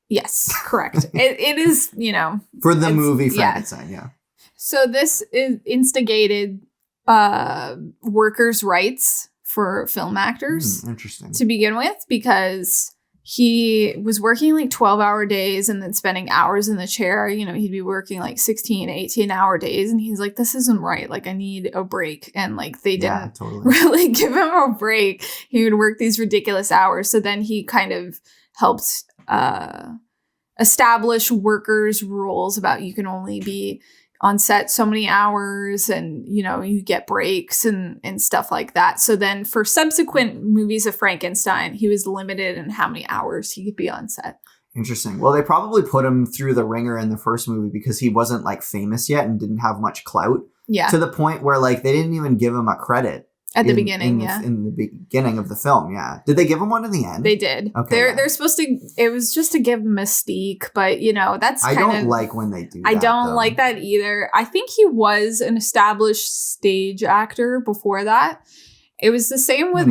Yes, correct. it is, you know. For the movie Frankenstein, yeah. So this instigated workers' rights for film actors. Interesting. To begin with, because he was working like 12-hour days and then spending hours in the chair. You know, he'd be working like 16, 18-hour days. And he's like, this isn't right. Like, I need a break. And like, they didn't really give him a break. He would work these ridiculous hours. So then he kind of helped establish workers' rules about you can only be on set so many hours and, you know, you get breaks and stuff like that. So then for subsequent movies of Frankenstein, he was limited in how many hours he could be on set. Interesting. Well, they probably put him through the ringer in the first movie because he wasn't like famous yet and didn't have much clout. Yeah. To the point where like they didn't even give him a credit. At the beginning, in the beginning of the film, yeah. Did they give him one in the end? They did. Okay. They're supposed to. It was just to give mystique, but you know that's. I don't like when they do. I don't like that either. I think he was an established stage actor before that. It was the same with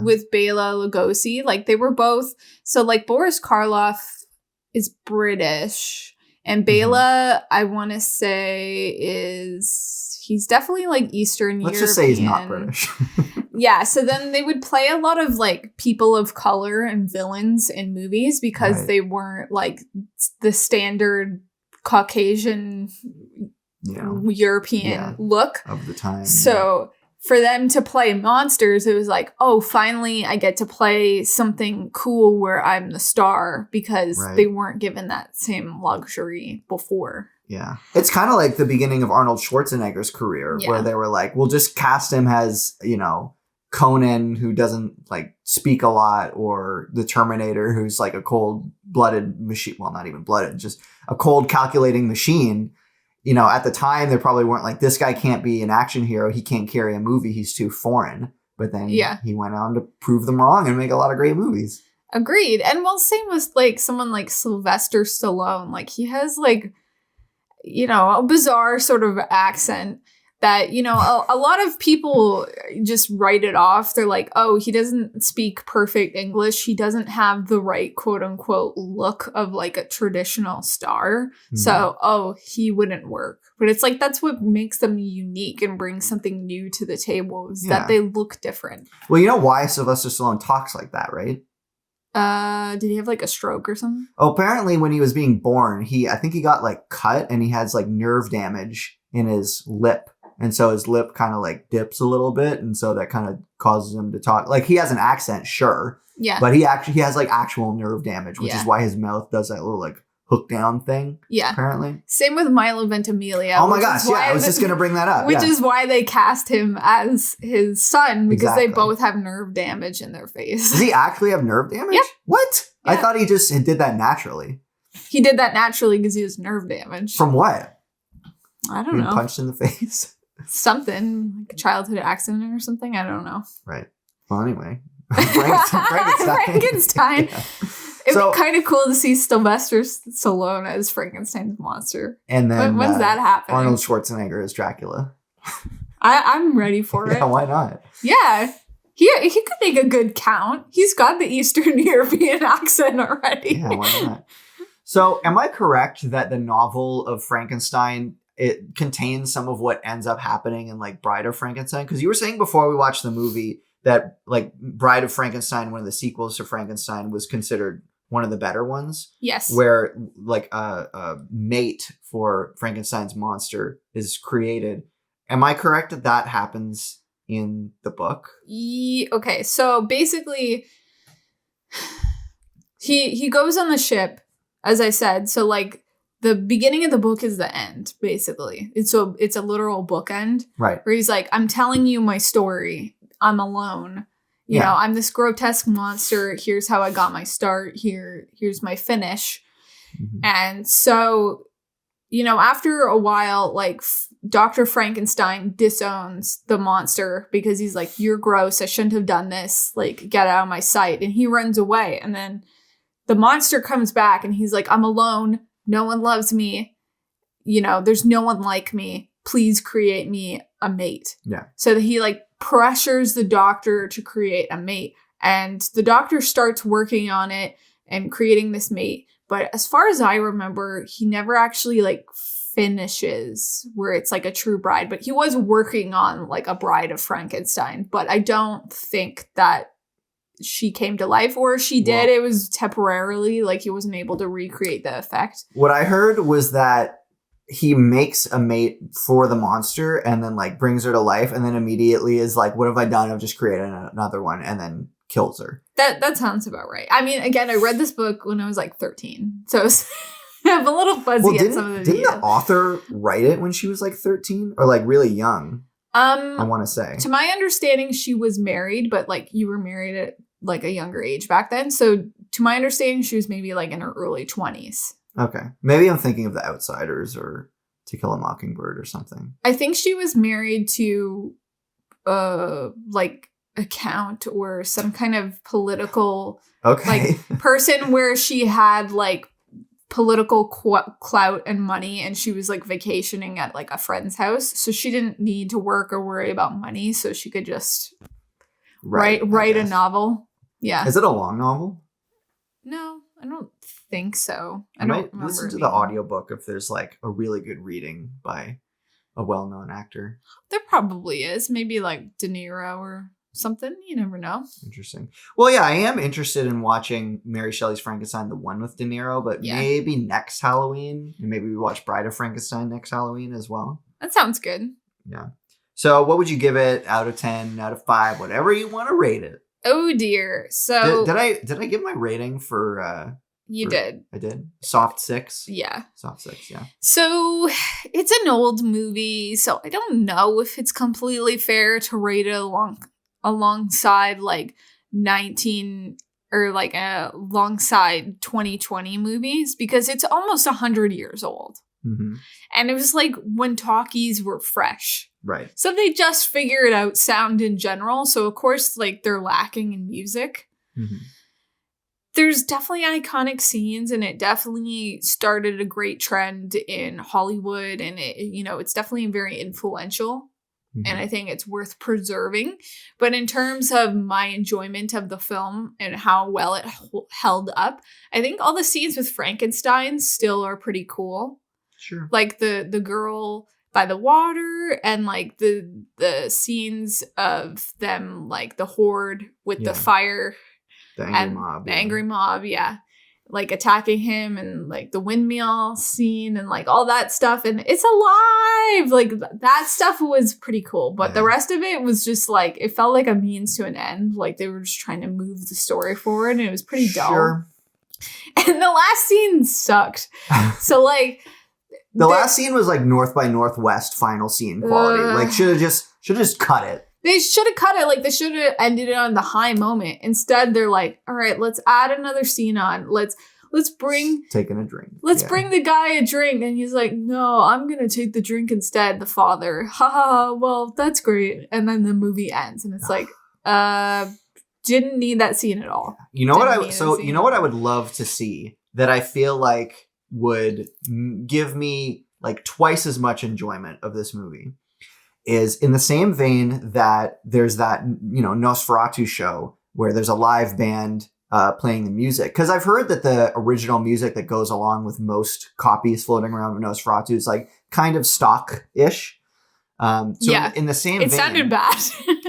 with Bela Lugosi. Like they were both. So like Boris Karloff is British, and Bela, I want to say he's definitely like Eastern European. Let's just say he's not British. Yeah, so then they would play a lot of like people of color and villains in movies because they weren't like the standard Caucasian European look of the time. So for them to play monsters, it was like, oh, finally I get to play something cool where I'm the star because they weren't given that same luxury before. Yeah. It's kind of like the beginning of Arnold Schwarzenegger's career where they were like, we'll just cast him as, you know, Conan who doesn't like speak a lot, or the Terminator who's like a cold-blooded machine. Well, not even blooded, just a cold calculating machine. You know, at the time, they probably weren't like, this guy can't be an action hero. He can't carry a movie. He's too foreign. But then he went on to prove them wrong and make a lot of great movies. Agreed. And well, same with like someone like Sylvester Stallone. Like he has like, you know, a bizarre sort of accent that, you know, a lot of people just write it off. They're like, oh, he doesn't speak perfect English. He doesn't have the right quote unquote look of like a traditional star. So, he wouldn't work. But it's like, that's what makes them unique and brings something new to the table is that they look different. Well, you know why Sylvester Stallone talks like that, right? Did he have like a stroke or something? Oh, apparently when he was being born, I think he got like cut and he has like nerve damage in his lip. And so his lip kind of like dips a little bit. And so that kind of causes him to talk. Like he has an accent, sure. Yeah. But he has like actual nerve damage, which is why his mouth does that little like hook down thing. Yeah. Apparently. Same with Milo Ventimiglia. Oh my gosh. Yeah. I was just going to bring that up. Which is why they cast him as his son, because they both have nerve damage in their face. Does he actually have nerve damage? Yeah. What? Yeah. I thought he just did that naturally. He did that naturally because he has nerve damage. From what? I don't know. Punched in the face? Something, like a childhood accident or something. I don't know. Right. Well, anyway. Frankenstein. Yeah. It'd be kind of cool to see Sylvester Stallone as Frankenstein's monster. And then when's that happening? Arnold Schwarzenegger as Dracula. I'm ready for it. Yeah, why not? Yeah. He could make a good count. He's got the Eastern European accent already. Yeah, why not? So am I correct that the novel of Frankenstein, it contains some of what ends up happening in like Bride of Frankenstein? Because you were saying before we watched the movie that like Bride of Frankenstein, one of the sequels to Frankenstein, was considered one of the better ones. Yes. Where like a mate for Frankenstein's monster is created. Am I correct that that happens in the book? Okay, so basically he goes on the ship, as I said. So like the beginning of the book is the end, basically. It's a literal bookend. Right. Where he's like, I'm telling you my story. I'm alone. You know, I'm this grotesque monster. Here's how I got my start. Here's my finish. Mm-hmm. And so, you know, after a while, like Dr. Frankenstein disowns the monster because he's like, you're gross. I shouldn't have done this. Like, get out of my sight. And he runs away. And then the monster comes back and he's like, I'm alone. No one loves me. there's no one like me. Please create me a mate. Yeah. So that he like pressures the doctor to create a mate. And the doctor starts working on it and creating this mate. But as far as I remember, he never actually like finishes where it's like a true bride. But he was working on like a bride of Frankenstein. But I don't think that she came to life, or if she did, it was temporarily, like he wasn't able to recreate the effect. What I heard was that he makes a mate for the monster and then like brings her to life and then immediately is like, what have I done? I've just created another one, and then kills her. That sounds about right. I mean, again, I read this book when I was like 13. So I'm a little fuzzy at some of the didn't the author write it when she was like 13 or like really young? I want to say. To my understanding, she was married, but like you were married at like a younger age back then. So to my understanding, she was maybe like in her early 20s. Okay. Maybe I'm thinking of The Outsiders or To Kill a Mockingbird or something. I think she was married to like a count or some kind of political like person where she had like political clout and money, and she was like vacationing at like a friend's house. So she didn't need to work or worry about money. So she could just write a novel. Yeah. Is it a long novel? No, I don't think so. I might listen to the audiobook if there's like a really good reading by a well-known actor. There probably is. Maybe like De Niro or something. You never know. Interesting. Well, yeah, I am interested in watching Mary Shelley's Frankenstein, the one with De Niro, but maybe next Halloween. And maybe we watch Bride of Frankenstein next Halloween as well. That sounds good. Yeah. So what would you give it out of 10, out of 5, whatever you want to rate it? Oh dear. So did I give my rating for did. I did. Soft 6? Yeah. Soft 6, yeah. So it's an old movie, so I don't know if it's completely fair to rate it alongside like 19 or like alongside 2020 movies, because it's almost 100 years old. Mm-hmm. And it was like when talkies were fresh. Right. So they just figured out sound in general. So of course, like they're lacking in music. Mm-hmm. There's definitely iconic scenes, and it definitely started a great trend in Hollywood, and it's definitely very influential. Mm-hmm. And I think it's worth preserving. But in terms of my enjoyment of the film and how well it held up, I think all the scenes with Frankenstein still are pretty cool. Sure. Like the girl by the water, and like the scenes of them, like the horde with the fire. The angry mob. The angry mob, yeah. Like attacking him, and like the windmill scene and like all that stuff. And it's alive! Like that stuff was pretty cool. But the rest of it was just like, it felt like a means to an end. Like they were just trying to move the story forward, and it was pretty dull. Sure. And the last scene sucked. So like... The last scene was like North by Northwest final scene quality. Like should have just cut it. They should have cut it. Like they should have ended it on the high moment. Instead, they're like, all right, let's add another scene on. Let's bring taking a drink. Let's bring the guy a drink. And he's like, no, I'm gonna take the drink instead, the father. Ha, well, that's great. And then the movie ends, and it's like, didn't need that scene at all. You know what I would love to see that I feel like would give me like twice as much enjoyment of this movie is in the same vein that there's that, Nosferatu show where there's a live band playing the music. Because I've heard that the original music that goes along with most copies floating around with Nosferatu is like kind of stock-ish. In the same vein... It sounded bad.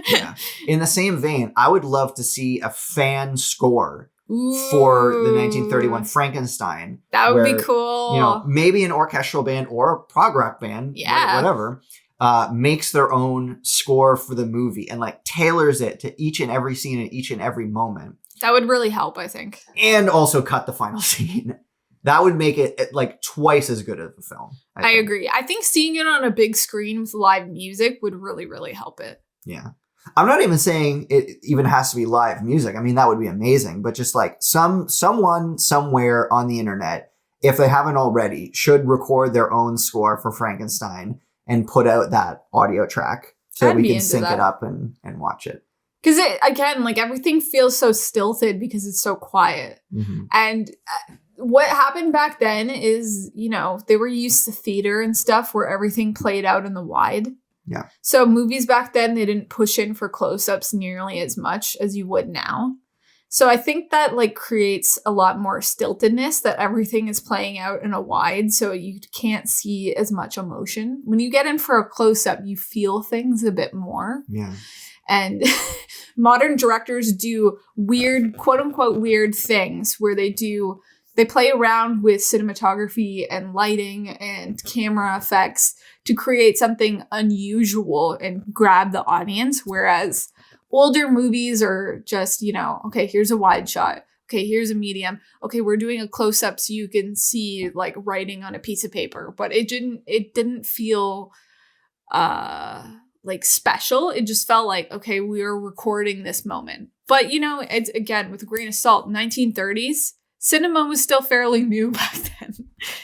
Yeah. In the same vein, I would love to see a fan score for the 1931 Frankenstein. That would be cool. Maybe an orchestral band or a prog rock band, whatever, makes their own score for the movie and like tailors it to each and every scene and each and every moment. That would really help, I think. And also cut the final scene. That would make it like twice as good as the film. I agree. I think seeing it on a big screen with live music would really, really help it. Yeah. I'm not even saying it even has to be live music. I mean, that would be amazing. But just like someone somewhere on the internet, if they haven't already, should record their own score for Frankenstein and put out that audio track so that we can sync it up and watch it. Because again, like everything feels so stilted because it's so quiet. Mm-hmm. And what happened back then is, they were used to theater and stuff where everything played out in the wide. Yeah. So movies back then, they didn't push in for close-ups nearly as much as you would now. So I think that like creates a lot more stiltedness, that everything is playing out in a wide, so you can't see as much emotion. When you get in for a close-up, you feel things a bit more. Yeah. And modern directors do weird, quote unquote, weird things where they play around with cinematography and lighting and camera effects to create something unusual and grab the audience. Whereas older movies are just, okay, here's a wide shot. Okay, here's a medium. Okay, we're doing a close up so you can see like writing on a piece of paper. But it didn't feel like special. It just felt like, okay, we are recording this moment. But it's, again, with a grain of salt, 1930s, cinema was still fairly new back then.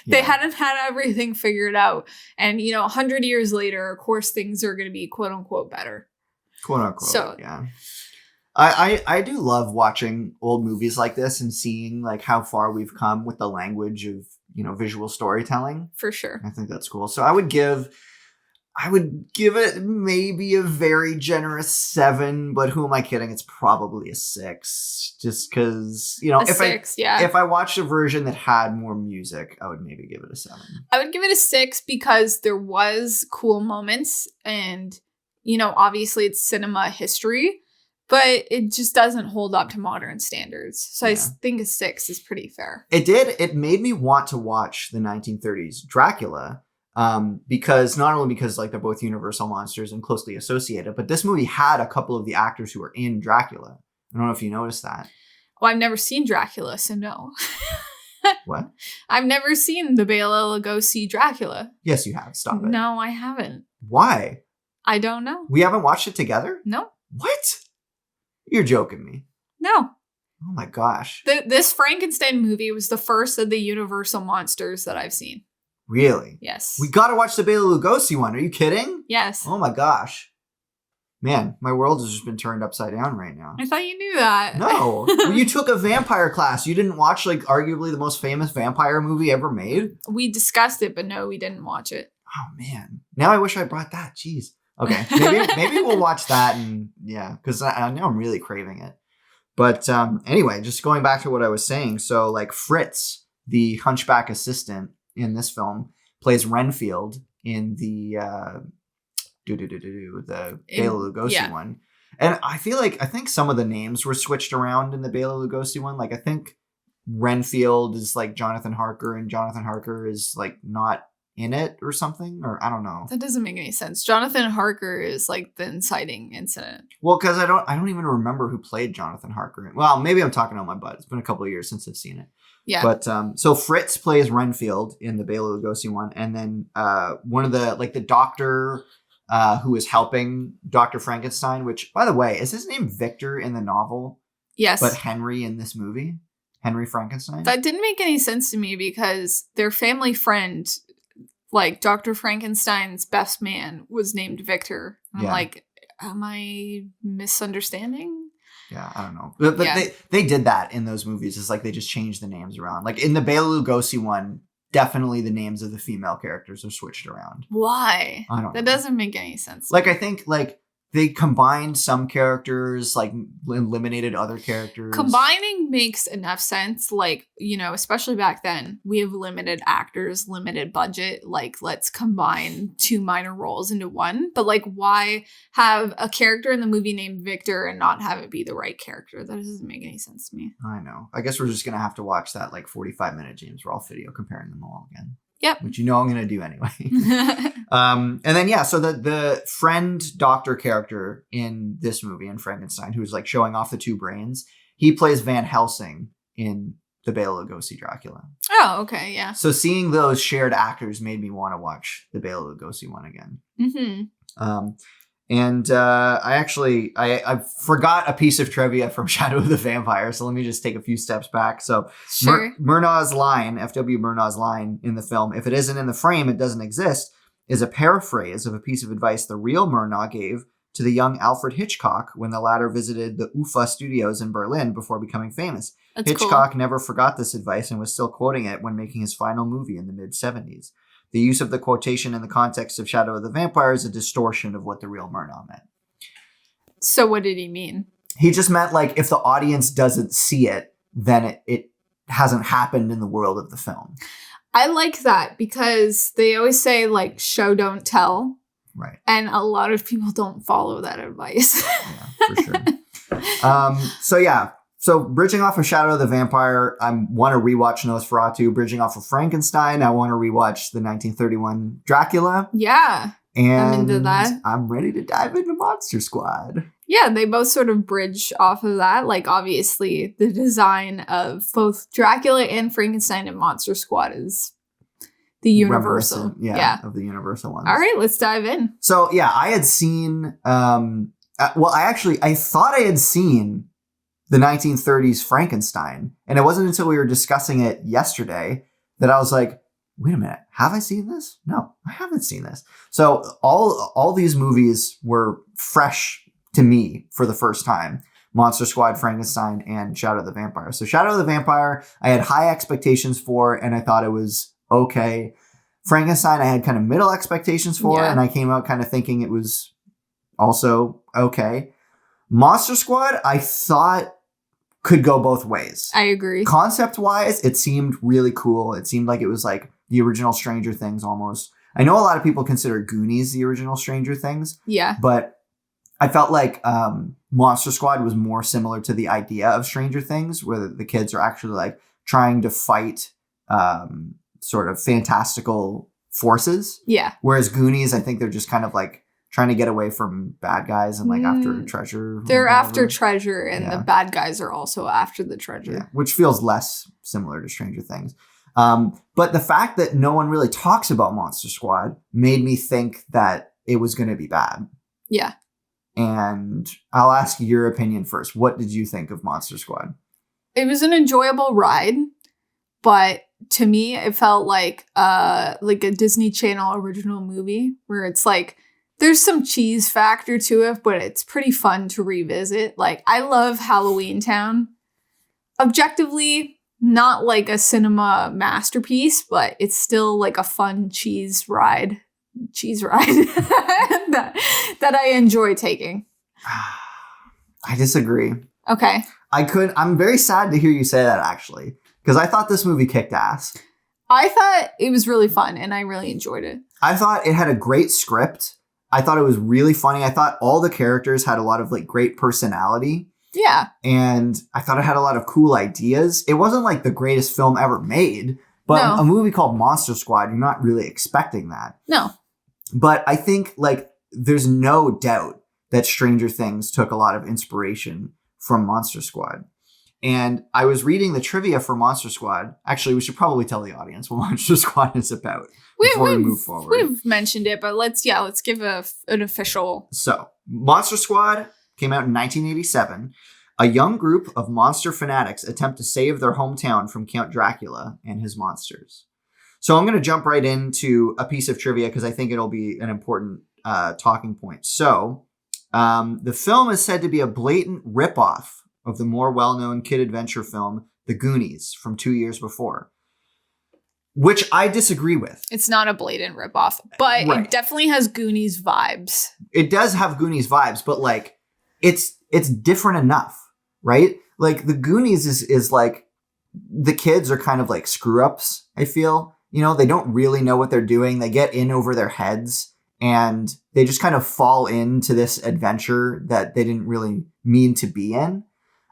They hadn't had everything figured out. And 100 years later, of course, things are going to be quote unquote better. Quote unquote. So yeah. I do love watching old movies like this and seeing like how far we've come with the language of, visual storytelling. For sure. I think that's cool. So I would give it maybe a very generous 7, but who am I kidding? It's probably a 6, just because, if I watched a version that had more music, I would maybe give it a 7. I would give it a 6 because there was cool moments and, obviously it's cinema history, but it just doesn't hold up to modern standards. So I think a 6 is pretty fair. It made me want to watch the 1930s Dracula. Because not only because like they're both Universal monsters and closely associated, but this movie had a couple of the actors who were in Dracula. I don't know if you noticed that. Well, I've never seen Dracula, so no. What? I've never seen the Bela Lugosi Dracula. Yes, you have. Stop it. No, I haven't. Why? I don't know. We haven't watched it together? No. What? You're joking me. No. Oh my gosh. This Frankenstein movie was the first of the Universal monsters that I've seen. Really? Yes. We gotta watch the Bela Lugosi one. Are you kidding? Yes. Oh my gosh. Man, my world has just been turned upside down right now. I thought you knew that. No. Well, you took a vampire class. You didn't watch like arguably the most famous vampire movie ever made? We discussed it, but no, we didn't watch it. Oh man. Now I wish I brought that. Jeez. Okay. Maybe we'll watch that and because I know I'm really craving it. But anyway, just going back to what I was saying. So like Fritz, the hunchback assistant in this film, plays Renfield in the Bela Lugosi one. And I think some of the names were switched around in the Bela Lugosi one. Like I think Renfield is like Jonathan Harker and Jonathan Harker is like not in it or something, or I don't know. That doesn't make any sense. Jonathan Harker is like the inciting incident. Well, because I don't even remember who played Jonathan Harker. Well, maybe I'm talking on my butt. It's been a couple of years since I've seen it. Yeah. But so Fritz plays Renfield in the Bela Lugosi one, and then one of the doctor who is helping Dr. Frankenstein, which by the way, is his name Victor in the novel? Yes. But Henry in this movie? Henry Frankenstein? That didn't make any sense to me because their family friend, like Dr. Frankenstein's best man, was named Victor. I'm like, am I misunderstanding? Yeah, I don't know. But they did that in those movies. It's like they just changed the names around. Like in the Bela Lugosi one, definitely the names of the female characters are switched around. Why? I don't know. That doesn't make any sense. Like I think like they combined some characters, like eliminated other characters. Combining makes enough sense. Like, especially back then, we have limited actors, limited budget. Like, let's combine 2 minor roles into one. But like, why have a character in the movie named Victor and not have it be the right character? That doesn't make any sense to me. I know. I guess we're just going to have to watch that like 45-minute James Rolfe video comparing them all again. Yep. Which I'm going to do anyway. And then, so the friend doctor character in this movie, in Frankenstein, who's like showing off the 2 brains, he plays Van Helsing in the Bela Lugosi Dracula. Oh, okay, yeah. So seeing those shared actors made me want to watch the Bela Lugosi one again. Mm-hmm. And I forgot a piece of trivia from Shadow of the Vampire, so let me just take a few steps back. So sure. Murnau's line, F.W. Murnau's line in the film, "If it isn't in the frame, it doesn't exist," is a paraphrase of a piece of advice the real Murnau gave to the young Alfred Hitchcock when the latter visited the UFA studios in Berlin before becoming famous. That's Hitchcock cool. never forgot this advice and was still quoting it when making his final movie in the mid-70s. The use of the quotation in the context of Shadow of the Vampire is a distortion of what the real Murnau meant. So what did he mean? He just meant like if the audience doesn't see it, then it hasn't happened in the world of the film. I like that because they always say like show don't tell. Right. And a lot of people don't follow that advice. Yeah, for sure. So bridging off of Shadow of the Vampire, I want to rewatch Nosferatu. Bridging off of Frankenstein, I want to rewatch the 1931 Dracula. Yeah. And I'm into that. I'm ready to dive into Monster Squad. Yeah, they both sort of bridge off of that. Like, obviously, the design of both Dracula and Frankenstein and Monster Squad is the universal. Yeah, of the universal ones. All right, let's dive in. So, yeah, I had seen... I thought I had seen the 1930s Frankenstein. And it wasn't until we were discussing it yesterday that I was like, wait a minute, have I seen this? No, I haven't seen this. So all these movies were fresh to me for the first time. Monster Squad, Frankenstein, and Shadow of the Vampire. So Shadow of the Vampire, I had high expectations for, and I thought it was okay. Frankenstein, I had kind of middle expectations for, and I came out kind of thinking it was also okay. Monster Squad, I thought could go both ways. I agree. Concept-wise, it seemed really cool. It seemed like it was like the original Stranger Things almost. I know a lot of people consider Goonies the original Stranger Things. Yeah. But I felt like Monster Squad was more similar to the idea of Stranger Things, where the kids are actually like trying to fight sort of fantastical forces. Yeah. Whereas Goonies, I think they're just kind of like trying to get away from bad guys and like after treasure. They're after treasure, and the bad guys are also after the treasure. Yeah, which feels less similar to Stranger Things. But the fact that no one really talks about Monster Squad made me think that it was going to be bad. Yeah. And I'll ask your opinion first. What did you think of Monster Squad? It was an enjoyable ride, but to me, it felt like a Disney Channel original movie where it's like, there's some cheese factor to it, but it's pretty fun to revisit. Like, I love Halloween Town. Objectively, not like a cinema masterpiece, but it's still like a fun cheese ride that I enjoy taking. I disagree. Okay. I'm very sad to hear you say that, actually, because I thought this movie kicked ass. I thought it was really fun, and I really enjoyed it. I thought it had a great script. I thought it was really funny. I thought all the characters had a lot of like great personality. Yeah. And I thought it had a lot of cool ideas. It wasn't like the greatest film ever made, but a movie called Monster Squad, you're not really expecting that. No. But I think like there's no doubt that Stranger Things took a lot of inspiration from Monster Squad. And I was reading the trivia for Monster Squad. Actually, we should probably tell the audience what Monster Squad is about before we move forward. We've mentioned it, but let's give an official. So, Monster Squad came out in 1987. A young group of monster fanatics attempt to save their hometown from Count Dracula and his monsters. So I'm going to jump right into a piece of trivia because I think it'll be an important talking point. So, the film is said to be a blatant ripoff of the more well-known kid adventure film, The Goonies, from 2 years before, which I disagree with. It's not a blatant ripoff, but it definitely has Goonies vibes. It does have Goonies vibes, but like it's different enough, right? Like the Goonies is like the kids are kind of like screw-ups, I feel. You know, they don't really know what they're doing. They get in over their heads and they just kind of fall into this adventure that they didn't really mean to be in.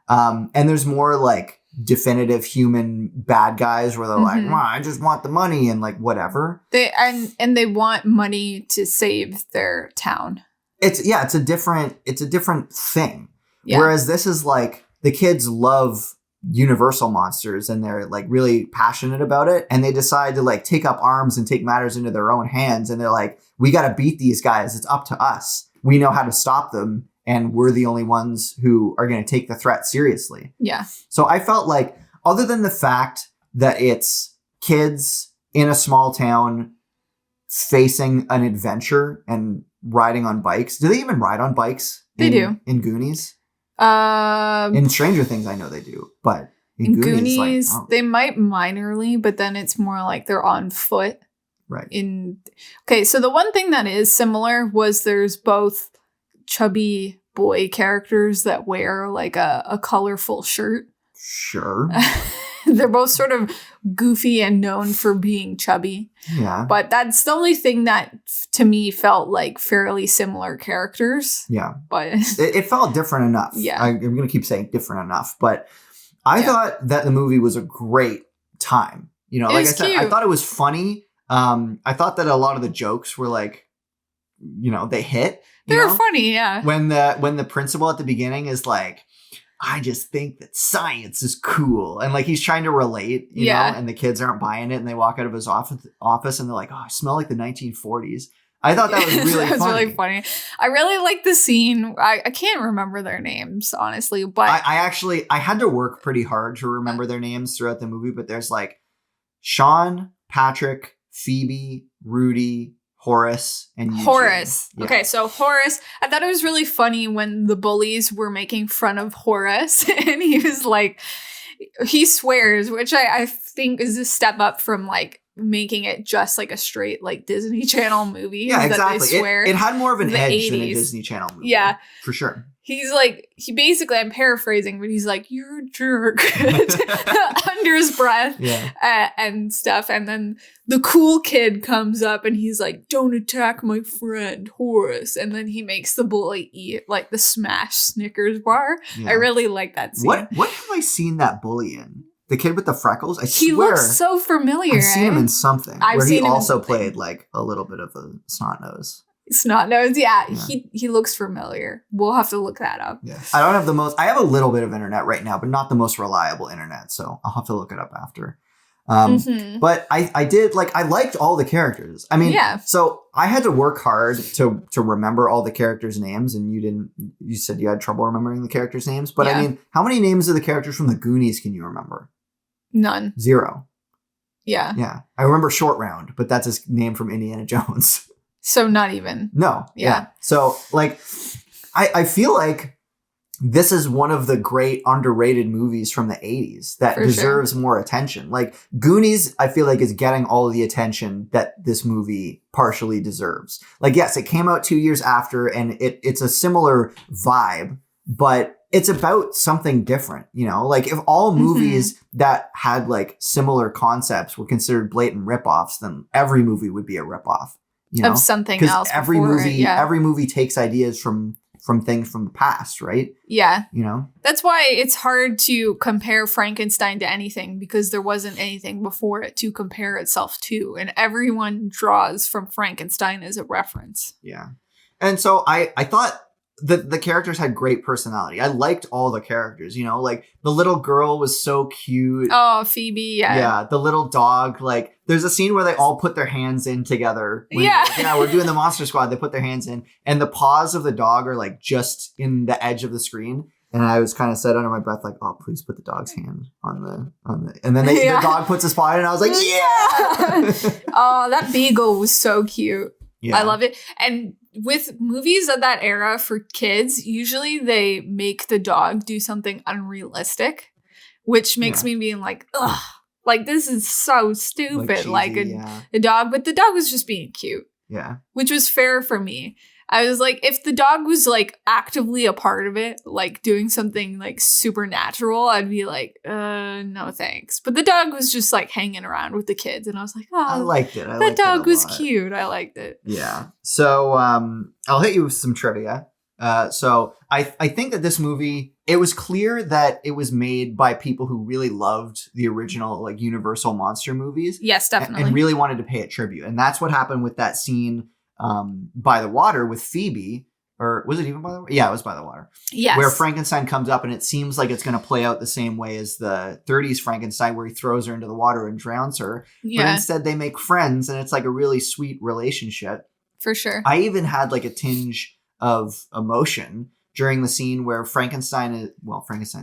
And there's more like definitive human bad guys where they're like, well, I just want the money and like whatever. They want money to save their town. It's a different thing. Yeah. Whereas this is like the kids love Universal monsters and they're like really passionate about it. And they decide to like take up arms and take matters into their own hands. And they're like, we got to beat these guys. It's up to us. We know how to stop them. And we're the only ones who are going to take the threat seriously. Yeah. So I felt like, other than the fact that it's kids in a small town facing an adventure and riding on bikes. Do they even ride on bikes? They do. In Goonies? In Stranger Things, I know they do. But In Goonies, they might minorly, but then it's more like they're on foot. Right. Okay, so the one thing that is similar was there's both chubby boy characters that wear like a colorful shirt. Sure. They're both sort of goofy and known for being chubby. Yeah. But that's the only thing that to me felt like fairly similar characters. Yeah. But it felt different enough. Yeah. I'm going to keep saying different enough, but I thought that the movie was a great time. You know, like I said, I thought it was funny. I thought that a lot of the jokes were like, you know, they hit. They were funny, yeah. When the principal at the beginning is like, I just think that science is cool. And like he's trying to relate, you know, and the kids aren't buying it and they walk out of his office and they're like, oh, I smell like the 1940s. I thought that was really funny. Really funny. I really like the scene. I can't remember their names, honestly, but I had to work pretty hard to remember their names throughout the movie, but there's like Sean, Patrick, Phoebe, Rudy, Horace, and Eugene. Horace. Yeah. Okay, so Horace, I thought it was really funny when the bullies were making fun of Horace and he was like, he swears, which I think is a step up from like making it just like a straight like Disney Channel movie. Yeah, exactly. That they swear it had more of an edge 80s. than a Disney Channel movie. Yeah. For sure. He's like, he basically, I'm paraphrasing, but he's like, you're a jerk under his breath and stuff. And then the cool kid comes up and he's like, don't attack my friend, Horace. And then he makes the bully eat like the smashed Snickers bar. Yeah. I really like that scene. What have I seen that bully in? The kid with the freckles? I swear. He looks so familiar. I've seen him in something. Where he also something. Played like a little bit of a snot nose. Snot nose, yeah. He looks familiar. We'll have to look that up. Yeah. I don't have I have a little bit of internet right now, but not the most reliable internet, so I'll have to look it up after. But I did, like, I liked all the characters. I mean, so I had to work hard to remember all the characters' names, and you said you had trouble remembering the characters' names, but I mean, how many names of the characters from the Goonies can you remember? None. 0. Yeah. Yeah. I remember Short Round, but that's his name from Indiana Jones. So not even. No. Yeah. So like, I feel like this is one of the great underrated movies from the 80s that deserves more attention. Like Goonies, I feel like is getting all of the attention that this movie partially deserves. Like, yes, it came out 2 years after and it's a similar vibe, but it's about something different, you know? Like if all movies that had like similar concepts were considered blatant ripoffs, then every movie would be a ripoff. You know? Of something else. Every movie takes ideas from things from the past, right? Yeah. You know? That's why it's hard to compare Frankenstein to anything because there wasn't anything before it to compare itself to. And everyone draws from Frankenstein as a reference. Yeah. And so I thought the characters had great personality. I liked all the characters, you know, like the little girl was so cute. Oh, Phoebe, yeah. Yeah, the little dog, like there's a scene where they all put their hands in together. We're doing the Monster Squad. They put their hands in and the paws of the dog are like just in the edge of the screen. And I was kind of said under my breath, like, oh, please put the dog's hand on the, and then the dog puts his paw in and I was like, yeah. Oh, that beagle was so cute. Yeah. I love it. And with movies of that era for kids, usually they make the dog do something unrealistic, which makes me being like, ugh, like this is so stupid. Like, cheesy, a dog, but the dog was just being cute. Yeah. Which was fair for me. I was like, if the dog was like actively a part of it, like doing something like supernatural, I'd be like, no thanks. But the dog was just like hanging around with the kids. And I was like, oh, I liked it. That dog was cute. I liked it. Yeah. So I'll hit you with some trivia. So I think that this movie, it was clear that it was made by people who really loved the original like Universal monster movies. Yes, definitely. And really wanted to pay it tribute. And that's what happened with that scene by the water with Phoebe, or was it even by the water? Yeah, it was by the water. Yes. Where Frankenstein comes up and it seems like it's going to play out the same way as the 30s Frankenstein where he throws her into the water and drowns her. Yeah. But instead they make friends and it's like a really sweet relationship. For sure. I even had like a tinge of emotion during the scene where Frankenstein's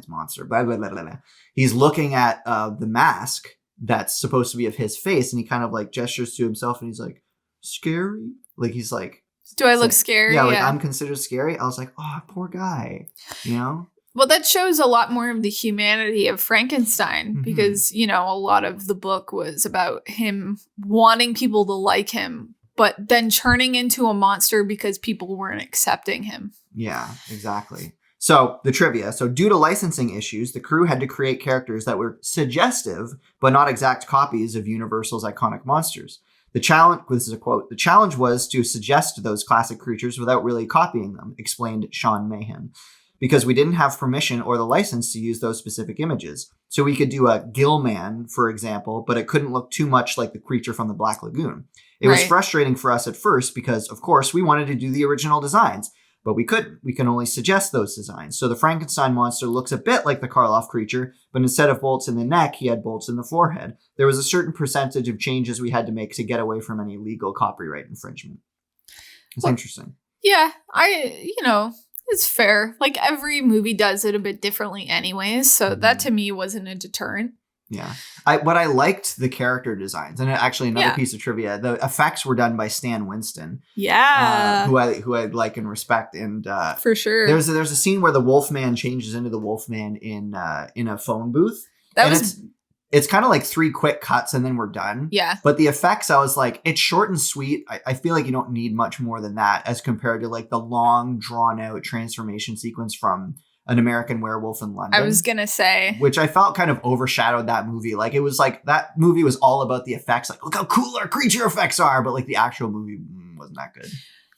monster, blah, blah, blah, blah, blah. He's looking at the mask that's supposed to be of his face and he kind of like gestures to himself and he's like, scary? Like he's like, do I look scary? Yeah, like I'm considered scary. I was like, oh, poor guy, you know? Well, that shows a lot more of the humanity of Frankenstein because, you know, a lot of the book was about him wanting people to like him, but then turning into a monster because people weren't accepting him. Yeah, exactly. So the trivia. So due to licensing issues, the crew had to create characters that were suggestive, but not exact copies of Universal's iconic monsters. The challenge, this is a quote, the challenge was to suggest those classic creatures without really copying them, explained Sean Mahan, because we didn't have permission or the license to use those specific images. So we could do a Gillman, for example, but it couldn't look too much like the creature from the Black Lagoon. It was frustrating for us at first because, of course, we wanted to do the original designs, but we couldn't. We can only suggest those designs. So the Frankenstein monster looks a bit like the Karloff creature, but instead of bolts in the neck, he had bolts in the forehead. There was a certain percentage of changes we had to make to get away from any legal copyright infringement. It's interesting. Yeah, it's fair. Like, every movie does it a bit differently anyways, so that to me wasn't a deterrent. Yeah. I liked the character designs. And actually another piece of trivia, the effects were done by Stan Winston. Yeah. Who I like and respect. And for sure. There's a scene where the Wolfman changes into the Wolfman in a phone booth. It's kind of like 3 quick cuts and then we're done. Yeah. But the effects, I was like, it's short and sweet. I feel like you don't need much more than that as compared to like the long drawn out transformation sequence from An American Werewolf in London. I was going to say. Which I felt kind of overshadowed that movie. Like, it was like, that movie was all about the effects. Like, look how cool our creature effects are. But like the actual movie wasn't that good.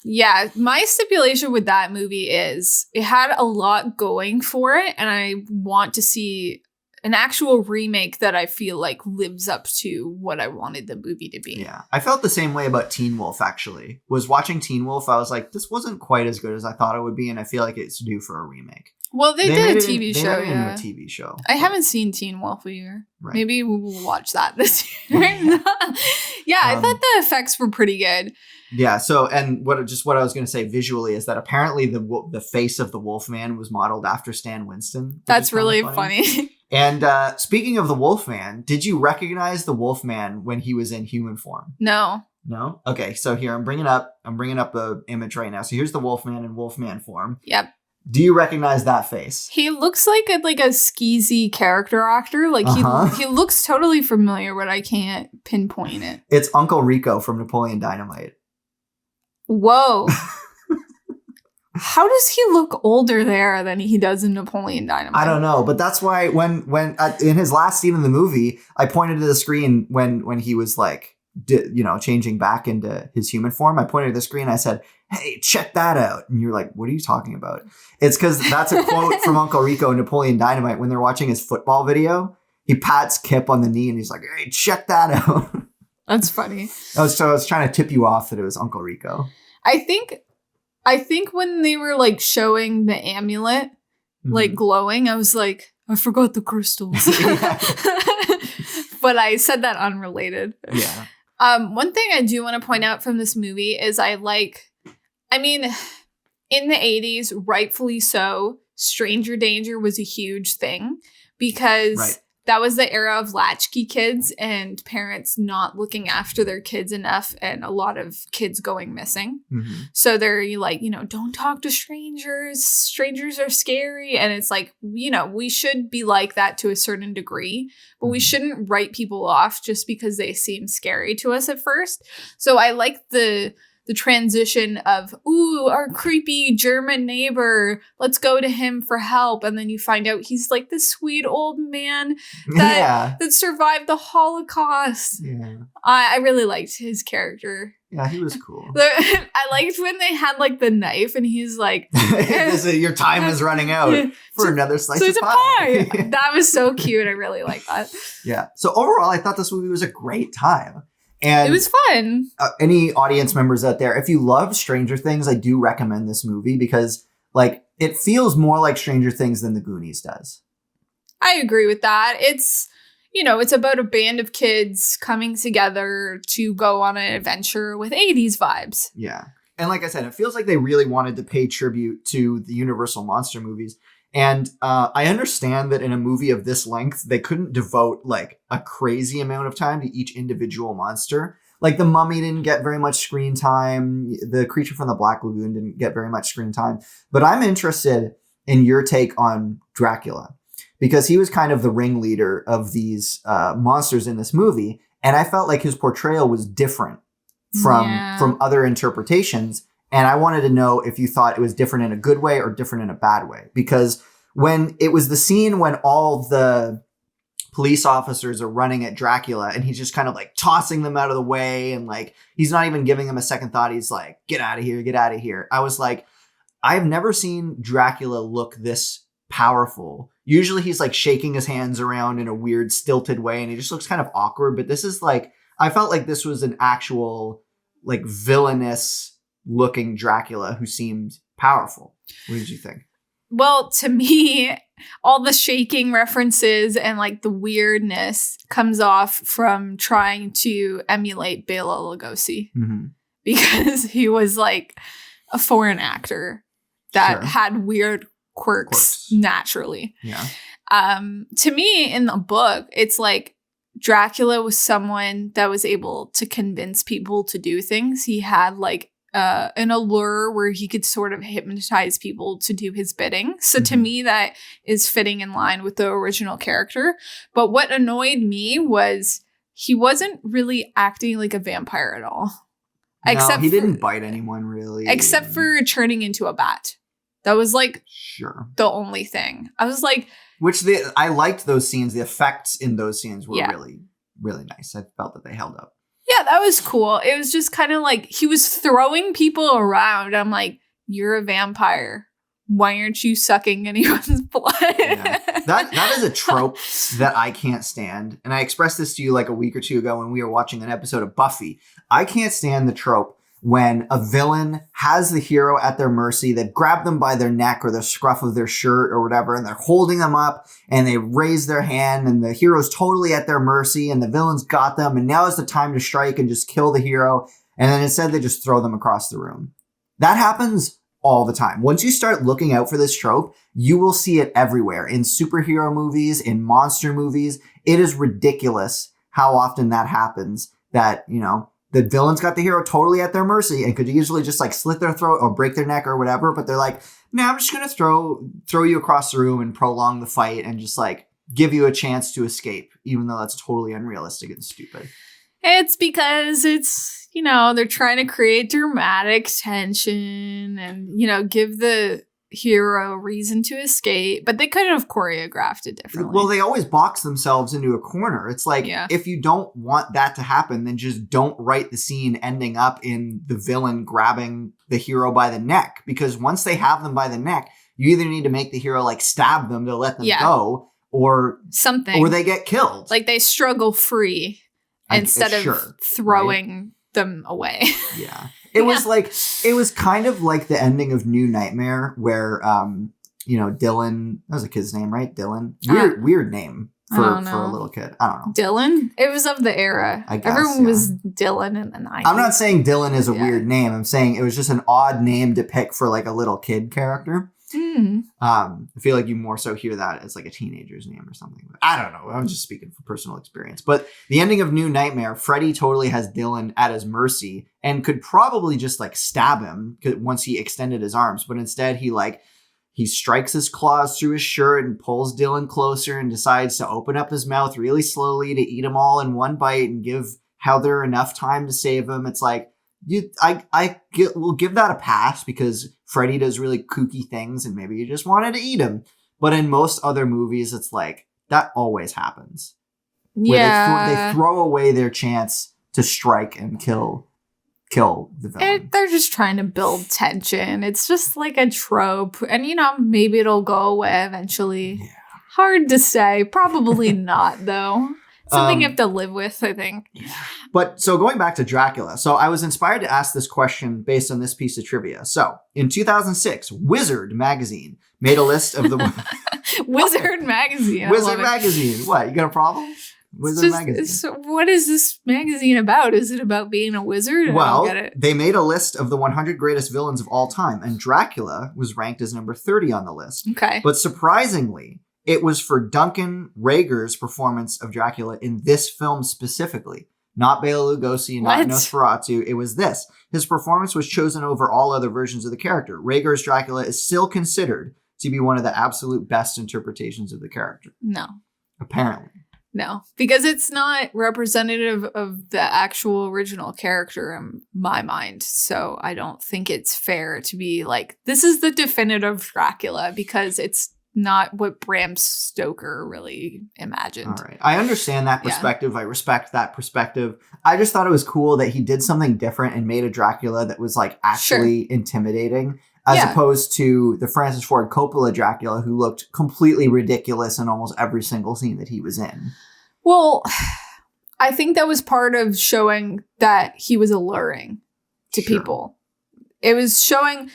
Yeah. My stipulation with that movie is it had a lot going for it. And I want to see an actual remake that I feel like lives up to what I wanted the movie to be. Yeah. I felt the same way about Teen Wolf, actually. Was watching Teen Wolf, I was like, this wasn't quite as good as I thought it would be. And I feel like it's due for a remake. Well, they did a TV show. They made it into a TV show. I haven't seen Teen Wolf either. Right. Maybe we will watch that this year. Yeah, I thought the effects were pretty good. Yeah. So, and what I was going to say visually is that apparently the face of the Wolfman was modeled after Stan Winston. That's really funny. And speaking of the Wolfman, did you recognize the Wolfman when he was in human form? No. No? Okay. So here I'm bringing up the image right now. So here's the Wolfman in Wolfman form. Yep. Do you recognize that face? He looks like a skeezy character actor. Like he looks totally familiar, but I can't pinpoint it. It's Uncle Rico from Napoleon Dynamite. Whoa. How does he look older there than he does in Napoleon Dynamite? I don't know, but that's why when in his last scene in the movie, I pointed to the screen when he was like, changing back into his human form. I pointed to the screen. I said, "Hey, check that out." And you're like, "What are you talking about?" It's because that's a quote from Uncle Rico in Napoleon Dynamite when they're watching his football video. He pats Kip on the knee and he's like, "Hey, check that out." That's funny. I was trying to tip you off that it was Uncle Rico. I think when they were like showing the amulet, like glowing, I was like, I forgot the crystals. But I said that unrelated. Yeah. One thing I do want to point out from this movie is in the 80s, rightfully so, stranger danger was a huge thing because that was the era of latchkey kids and parents not looking after their kids enough and a lot of kids going missing. Mm-hmm. So they're like, don't talk to strangers. Strangers are scary. And it's like, we should be like that to a certain degree, but we shouldn't write people off just because they seem scary to us at first. So I like the transition of, ooh, our creepy German neighbor, let's go to him for help. And then you find out he's like this sweet old man that survived the Holocaust. Yeah. I really liked his character. Yeah, he was cool. I liked when they had like the knife and he's like, your time is running out for another slice of pie. That was so cute. I really like that. Yeah. So overall, I thought this movie was a great time. And it was fun. Any audience members out there, if you love Stranger Things, I do recommend this movie because it feels more like Stranger Things than The Goonies does. I agree with that. It's, it's about a band of kids coming together to go on an adventure with 80s vibes. Yeah. And like I said, it feels like they really wanted to pay tribute to the Universal monster movies. And I understand that in a movie of this length, they couldn't devote like a crazy amount of time to each individual monster. Like the Mummy didn't get very much screen time. The creature from the Black Lagoon didn't get very much screen time. But I'm interested in your take on Dracula, because he was kind of the ringleader of these monsters in this movie. And I felt like his portrayal was different from other interpretations. And I wanted to know if you thought it was different in a good way or different in a bad way. Because when it was the scene when all the police officers are running at Dracula and he's just kind of like tossing them out of the way and like he's not even giving them a second thought. He's like, get out of here, get out of here. I was like, I've never seen Dracula look this powerful. Usually he's like shaking his hands around in a weird stilted way and he just looks kind of awkward. But this is like, I felt like this was an actual like villainous looking Dracula who seemed powerful. What did you think? Well, to me, all the shaking references and like the weirdness comes off from trying to emulate Bela Lugosi, because he was like a foreign actor that had weird quirks naturally. Yeah. To me, in the book, it's like Dracula was someone that was able to convince people to do things. He had like an allure where he could sort of hypnotize people to do his bidding. So to me, that is fitting in line with the original character. But what annoyed me was he wasn't really acting like a vampire at all. No, he didn't bite anyone really. Except for turning into a bat. That was like sure the only thing. I was like... I liked those scenes. The effects in those scenes were really, really nice. I felt that they held up. Yeah, that was cool. It was just kind of like he was throwing people around. I'm like, you're a vampire. Why aren't you sucking anyone's blood? Yeah. That is a trope that I can't stand. And I expressed this to you like a week or two ago when we were watching an episode of Buffy. I can't stand the trope when a villain has the hero at their mercy. They've grabbed them by their neck or the scruff of their shirt or whatever, and they're holding them up and they raise their hand and the hero's totally at their mercy and the villain's got them and now is the time to strike and just kill the hero. And then instead they just throw them across the room. That happens all the time. Once you start looking out for this trope, you will see it everywhere. In superhero movies, in monster movies. It is ridiculous how often that happens, that, you know, the villain's got the hero totally at their mercy and could easily just like slit their throat or break their neck or whatever. But they're like, no, I'm just going to throw you across the room and prolong the fight and just like give you a chance to escape, even though that's totally unrealistic and stupid. It's because it's, you know, they're trying to create dramatic tension and, you know, give the hero reason to escape, but they could have choreographed it differently. Well, they always box themselves into a corner. It's like, if you don't want that to happen, then just don't write the scene ending up in the villain grabbing the hero by the neck. Because once they have them by the neck, you either need to make the hero like stab them to let them go or something, or they get killed. Like they struggle free instead of throwing them away. Yeah. It was like, it was kind of like the ending of New Nightmare where, you know, Dylan, that was a kid's name, right? Dylan. Weird name for a little kid. I don't know. Dylan? It was of the era. I guess, everyone was Dylan in the 90s. I'm not saying Dylan is a weird name. I'm saying it was just an odd name to pick for like a little kid character. I feel like you more so hear that as like a teenager's name or something. But I don't know. I was just speaking from personal experience. But the ending of New Nightmare, Freddy totally has Dylan at his mercy and could probably just like stab him once he extended his arms. But instead he strikes his claws through his shirt and pulls Dylan closer and decides to open up his mouth really slowly to eat them all in one bite and give Heather enough time to save him. It's like, we'll give that a pass because Freddy does really kooky things and maybe you just wanted to eat him. But in most other movies, it's like that always happens. Yeah. They throw away their chance to strike and kill the villain. They're just trying to build tension. It's just like a trope. And, you know, maybe it'll go away eventually. Yeah. Hard to say. Probably not, though. Something you have to live with, I think. Yeah. But so going back to Dracula. So I was inspired to ask this question based on this piece of trivia. So in 2006, Wizard magazine made a list of the... Wizard magazine. Wizard magazine. What? You got a problem? Wizard magazine. So what is this magazine about? Is it about being a wizard? Well, they made a list of the 100 greatest villains of all time. And Dracula was ranked as number 30 on the list. Okay. But surprisingly... it was for Duncan Rager's performance of Dracula in this film specifically. Not Bela Lugosi, not Nosferatu. It was this. His performance was chosen over all other versions of the character. Rager's Dracula is still considered to be one of the absolute best interpretations of the character. No. Apparently. No, because it's not representative of the actual original character in my mind. So I don't think it's fair to be like, this is the definitive Dracula, because it's not what Bram Stoker really imagined. All right. I understand that perspective. Yeah. I respect that perspective. I just thought it was cool that he did something different and made a Dracula that was like actually intimidating. As opposed to the Francis Ford Coppola Dracula, who looked completely ridiculous in almost every single scene that he was in. Well, I think that was part of showing that he was alluring to people. It was showing,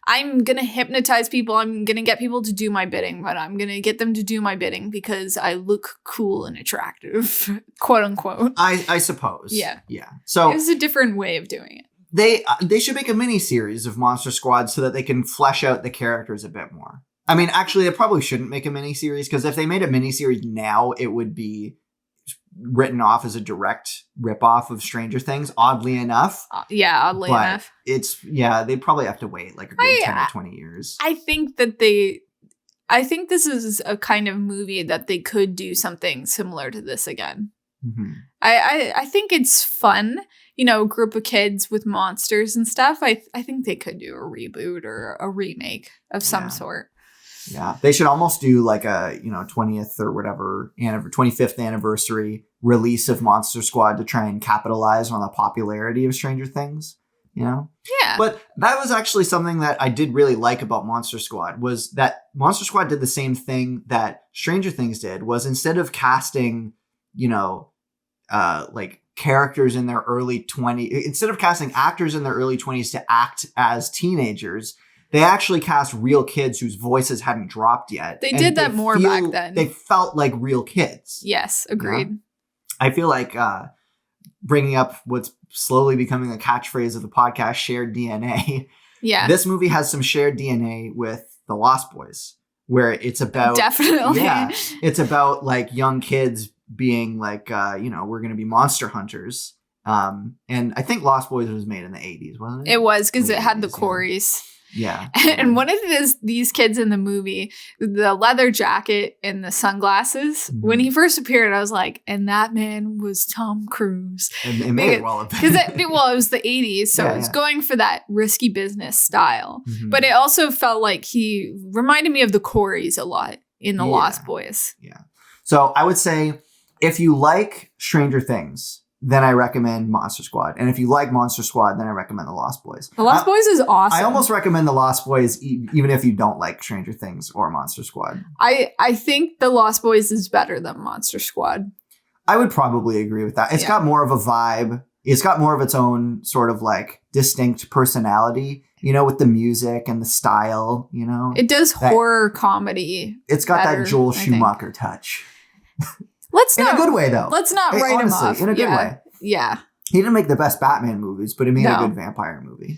I'm going to hypnotize people. I'm going to get people to do my bidding, but I'm going to get them to do my bidding because I look cool and attractive, quote unquote. I suppose. Yeah. Yeah. So it was a different way of doing it. They should make a mini series of Monster Squad so that they can flesh out the characters a bit more. I mean, actually, they probably shouldn't make a mini series, because if they made a mini series now, it would be written off as a direct ripoff of Stranger Things. Oddly enough, oddly enough, they probably have to wait like a good 10 or 20 years. I think this is a kind of movie that they could do something similar to this again. Mm-hmm. I think it's fun. Group of kids with monsters and stuff. I think they could do a reboot or a remake of some sort. Yeah. They should almost do like a, 20th or whatever, 25th anniversary release of Monster Squad to try and capitalize on the popularity of Stranger Things, Yeah. But that was actually something that I did really like about Monster Squad, was that Monster Squad did the same thing that Stranger Things did, was instead of casting, like characters in their early 20s, instead of casting actors in their early 20s to act as teenagers, they actually cast real kids whose voices hadn't dropped yet. They did that more back then. They felt like real kids. Yes, agreed. I feel like bringing up what's slowly becoming a catchphrase of the podcast, shared DNA. Yeah. This movie has some shared DNA with The Lost Boys, where it's about... Definitely. Yeah. It's about like young kids being like, we're going to be monster hunters. And I think Lost Boys was made in the 80s, wasn't it? It was, because it had the Corys. Yeah. And one of these kids in the movie, the leather jacket and the sunglasses, when he first appeared, I was like, and that man was Tom Cruise. And it may well have been. Because it was the 80s, so it was going for that risky business style. Mm-hmm. But it also felt like he reminded me of the Corys a lot in The Lost Boys. Yeah. So I would say, if you like Stranger Things, then I recommend Monster Squad. And if you like Monster Squad, then I recommend The Lost Boys. The Lost Boys is awesome. I almost recommend The Lost Boys even if you don't like Stranger Things or Monster Squad. I think The Lost Boys is better than Monster Squad. I would probably agree with that. It's got more of a vibe. It's got more of its own sort of like distinct personality, with the music and the style, It does horror comedy. It's got that Joel Schumacher touch. In a good way, though. Let's not write him off. In a good way. Yeah. He didn't make the best Batman movies, but he made a good vampire movie.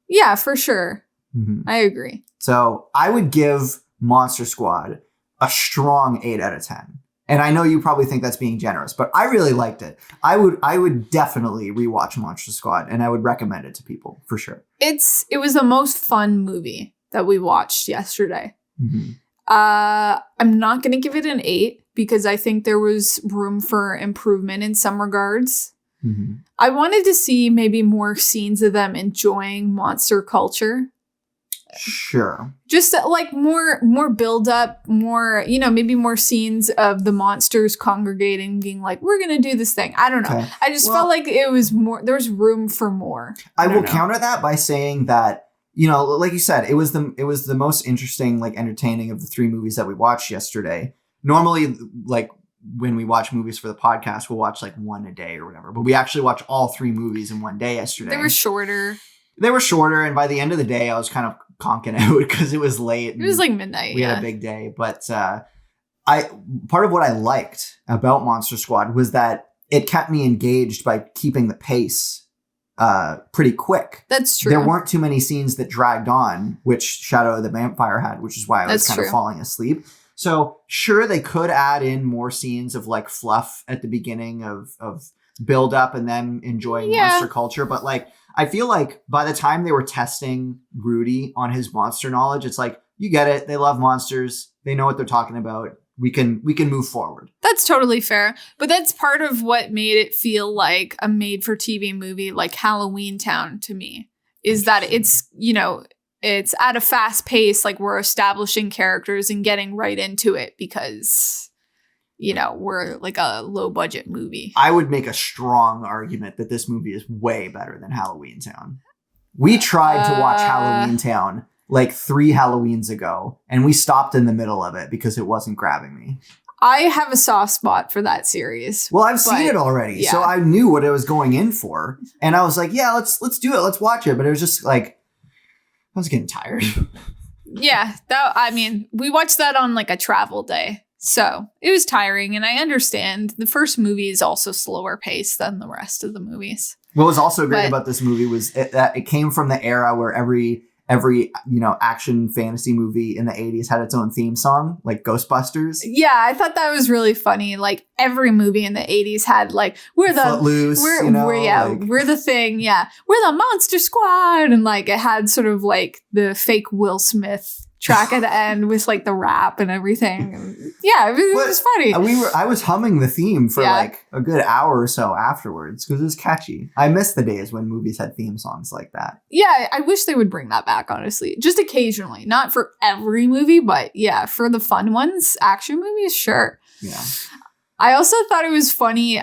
Yeah, for sure. Mm-hmm. I agree. So I would give Monster Squad a strong 8 out of 10. And I know you probably think that's being generous, but I really liked it. I would definitely rewatch Monster Squad, and I would recommend it to people for sure. It was the most fun movie that we watched yesterday. Mm-hmm. I'm not going to give it an 8 because I think there was room for improvement in some regards. Mm-hmm. I wanted to see maybe more scenes of them enjoying monster culture. Sure. Just like more build up, more, maybe more scenes of the monsters congregating, being like, we're going to do this thing. I don't know. Okay. I just felt like it was more, there was room for more. I will counter that by saying that, like you said, it was the most interesting, like entertaining of the 3 movies that we watched yesterday. Normally, like when we watch movies for the podcast, we'll watch like 1 a day or whatever, but we actually watched all 3 movies in one day yesterday. They were shorter. And by the end of the day, I was kind of conking out because it was late. It was like midnight. We had a big day, but part of what I liked about Monster Squad was that it kept me engaged by keeping the pace pretty quick. That's true. There weren't too many scenes that dragged on, which Shadow of the Vampire had, which is why I was kind of falling asleep. So sure, they could add in more scenes of like fluff at the beginning of build up and then enjoying monster culture. But like, I feel like by the time they were testing Rudy on his monster knowledge, it's like, you get it. They love monsters. They know what they're talking about. We can move forward. That's totally fair. But that's part of what made it feel like a made for TV movie like Halloween Town to me, is that it's, you know, it's at a fast pace. Like, we're establishing characters and getting right into it because, you know, we're like a low budget movie. I would make a strong argument that this movie is way better than Halloween Town. We tried to watch Halloween Town like 3 Halloweens ago, and we stopped in the middle of it because it wasn't grabbing me. I have a soft spot for that series. Well, I've seen it already, so I knew what I was going in for, and I was like, yeah, let's do it. Let's watch it. But it was just like, I was getting tired. Yeah, we watched that on like a travel day. So it was tiring, and I understand. The first movie is also slower paced than the rest of the movies. What was also great about this movie was that it came from the era where every action fantasy movie in the 80s had its own theme song, like Ghostbusters. Yeah, I thought that was really funny. Like, every movie in the 80s had like, we're the thing. Yeah. We're the Monster Squad. And like, it had sort of like the fake Will Smith track at the end with like the rap and everything. And yeah, it was funny. I was humming the theme for like a good hour or so afterwards because it was catchy. I miss the days when movies had theme songs like that. Yeah, I wish they would bring that back, honestly. Just occasionally. Not for every movie, but yeah, for the fun ones, action movies, sure. Yeah. I also thought it was funny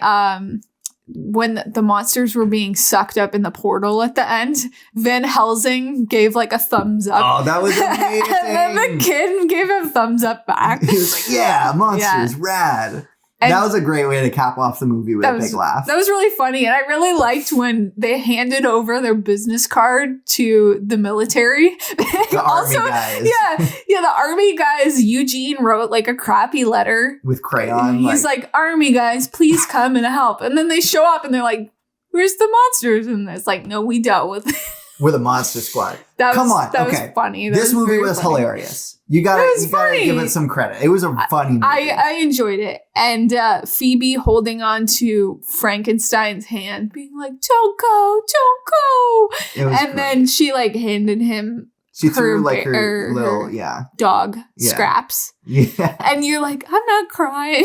when the monsters were being sucked up in the portal at the end. Van Helsing gave like a thumbs up. Oh, that was amazing. And then the kid gave a thumbs up back. He was like, yeah, monsters, rad. And that was a great way to cap off the movie with a big laugh. That was really funny. And I really liked when they handed over their business card to the military. The army guys. Yeah, the army guys. Eugene wrote like a crappy letter. With crayon. He's like, army guys, please come and help. And then they show up and they're like, where's the monsters? And it's like, no, we dealt with it. We're the Monster Squad. That was funny. This movie was hilarious. You gotta give it some credit. It was a funny movie. I enjoyed it. And Phoebe holding on to Frankenstein's hand, being like, don't go. And then she like handed him threw like her little dog Scraps. Yeah. And you're like, I'm not crying.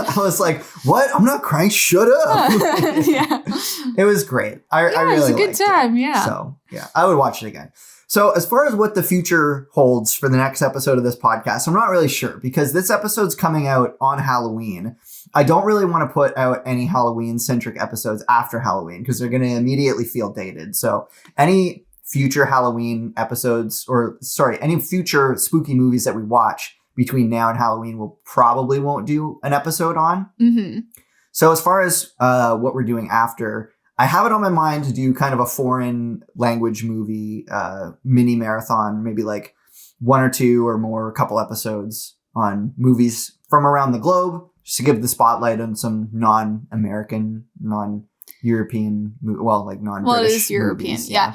I was like, what? I'm not crying. Shut up. Yeah. It was great. I really it was a good time. Yeah. So yeah, I would watch it again. So as far as what the future holds for the next episode of this podcast, I'm not really sure because this episode's coming out on Halloween. I don't really want to put out any Halloween-centric episodes after Halloween because they're going to immediately feel dated. So any future Halloween episodes any future spooky movies that we watch between now and Halloween, we'll probably won't do an episode on. Mm-hmm. So as far as what we're doing after, I have it on my mind to do kind of a foreign language movie mini marathon, maybe like 1 or 2 or more, a couple episodes on movies from around the globe, just to give the spotlight on some non-American, non-European, non-British Well, it is European, movies, yeah.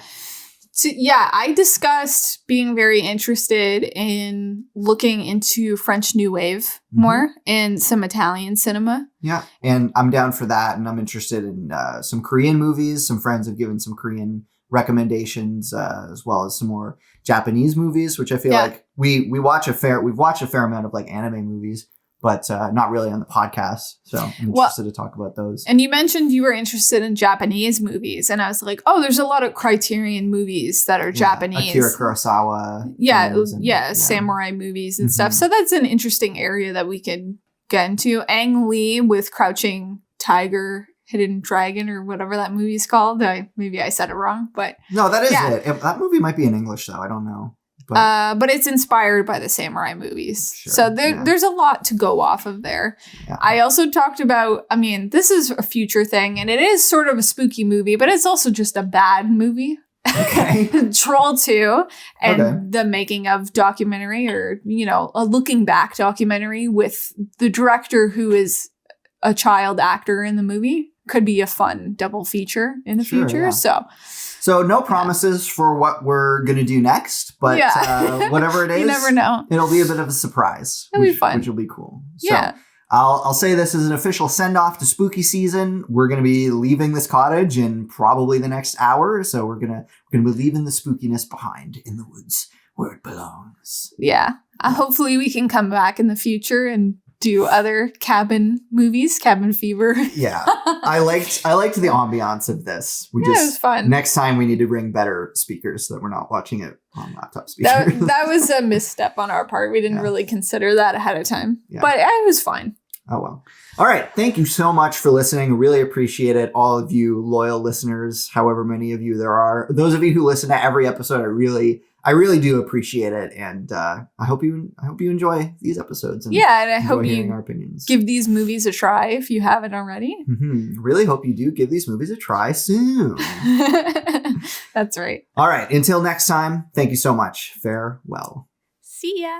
So, yeah, I discussed being very interested in looking into French New Wave more and some Italian cinema. Yeah, and I'm down for that, and I'm interested in some Korean movies. Some friends have given some Korean recommendations, as well as some more Japanese movies, which I feel like we've watched a fair amount of like anime movies, but not really on the podcast. So I'm interested to talk about those. And you mentioned you were interested in Japanese movies. And I was like, oh, there's a lot of Criterion movies that are Japanese. Akira Kurosawa. Samurai movies and stuff. So that's an interesting area that we could get into. Ang Lee with Crouching Tiger, Hidden Dragon, or whatever that movie's called. Maybe I said it wrong, but... No, that is it. That movie might be in English, though. I don't know. But it's inspired by the samurai movies. Sure, so there's a lot to go off of there. Yeah. I also talked about, this is a future thing, and it is sort of a spooky movie, but it's also just a bad movie. Okay. Troll 2 and the making of documentary, or, a looking back documentary with the director who is a child actor in the movie. Could be a fun double feature in the future. Yeah. So no promises for what we're going to do next, but whatever it is, you never know. It'll be a bit of a surprise. It'll be fun. Which will be cool. Yeah. I'll say this as an official send-off to spooky season. We're going to be leaving this cottage in probably the next hour. So we're going to be leaving the spookiness behind in the woods where it belongs. Yeah. Hopefully we can come back in the future and do other cabin movies, Cabin Fever. Yeah. I liked the ambiance of this. It was fun. Next time we need to bring better speakers so that we're not watching it on laptop speakers. That was a misstep on our part. We didn't really consider that ahead of time. Yeah. But it was fine. Oh, well. All right. Thank you so much for listening. Really appreciate it. All of you loyal listeners, however many of you there are. Those of you who listen to every episode, I really do appreciate it. And I hope you enjoy these episodes. And I hope you our opinions. Give these movies a try if you haven't already. Mm-hmm. Really hope you do give these movies a try soon. That's right. All right. Until next time, thank you so much. Farewell. See ya.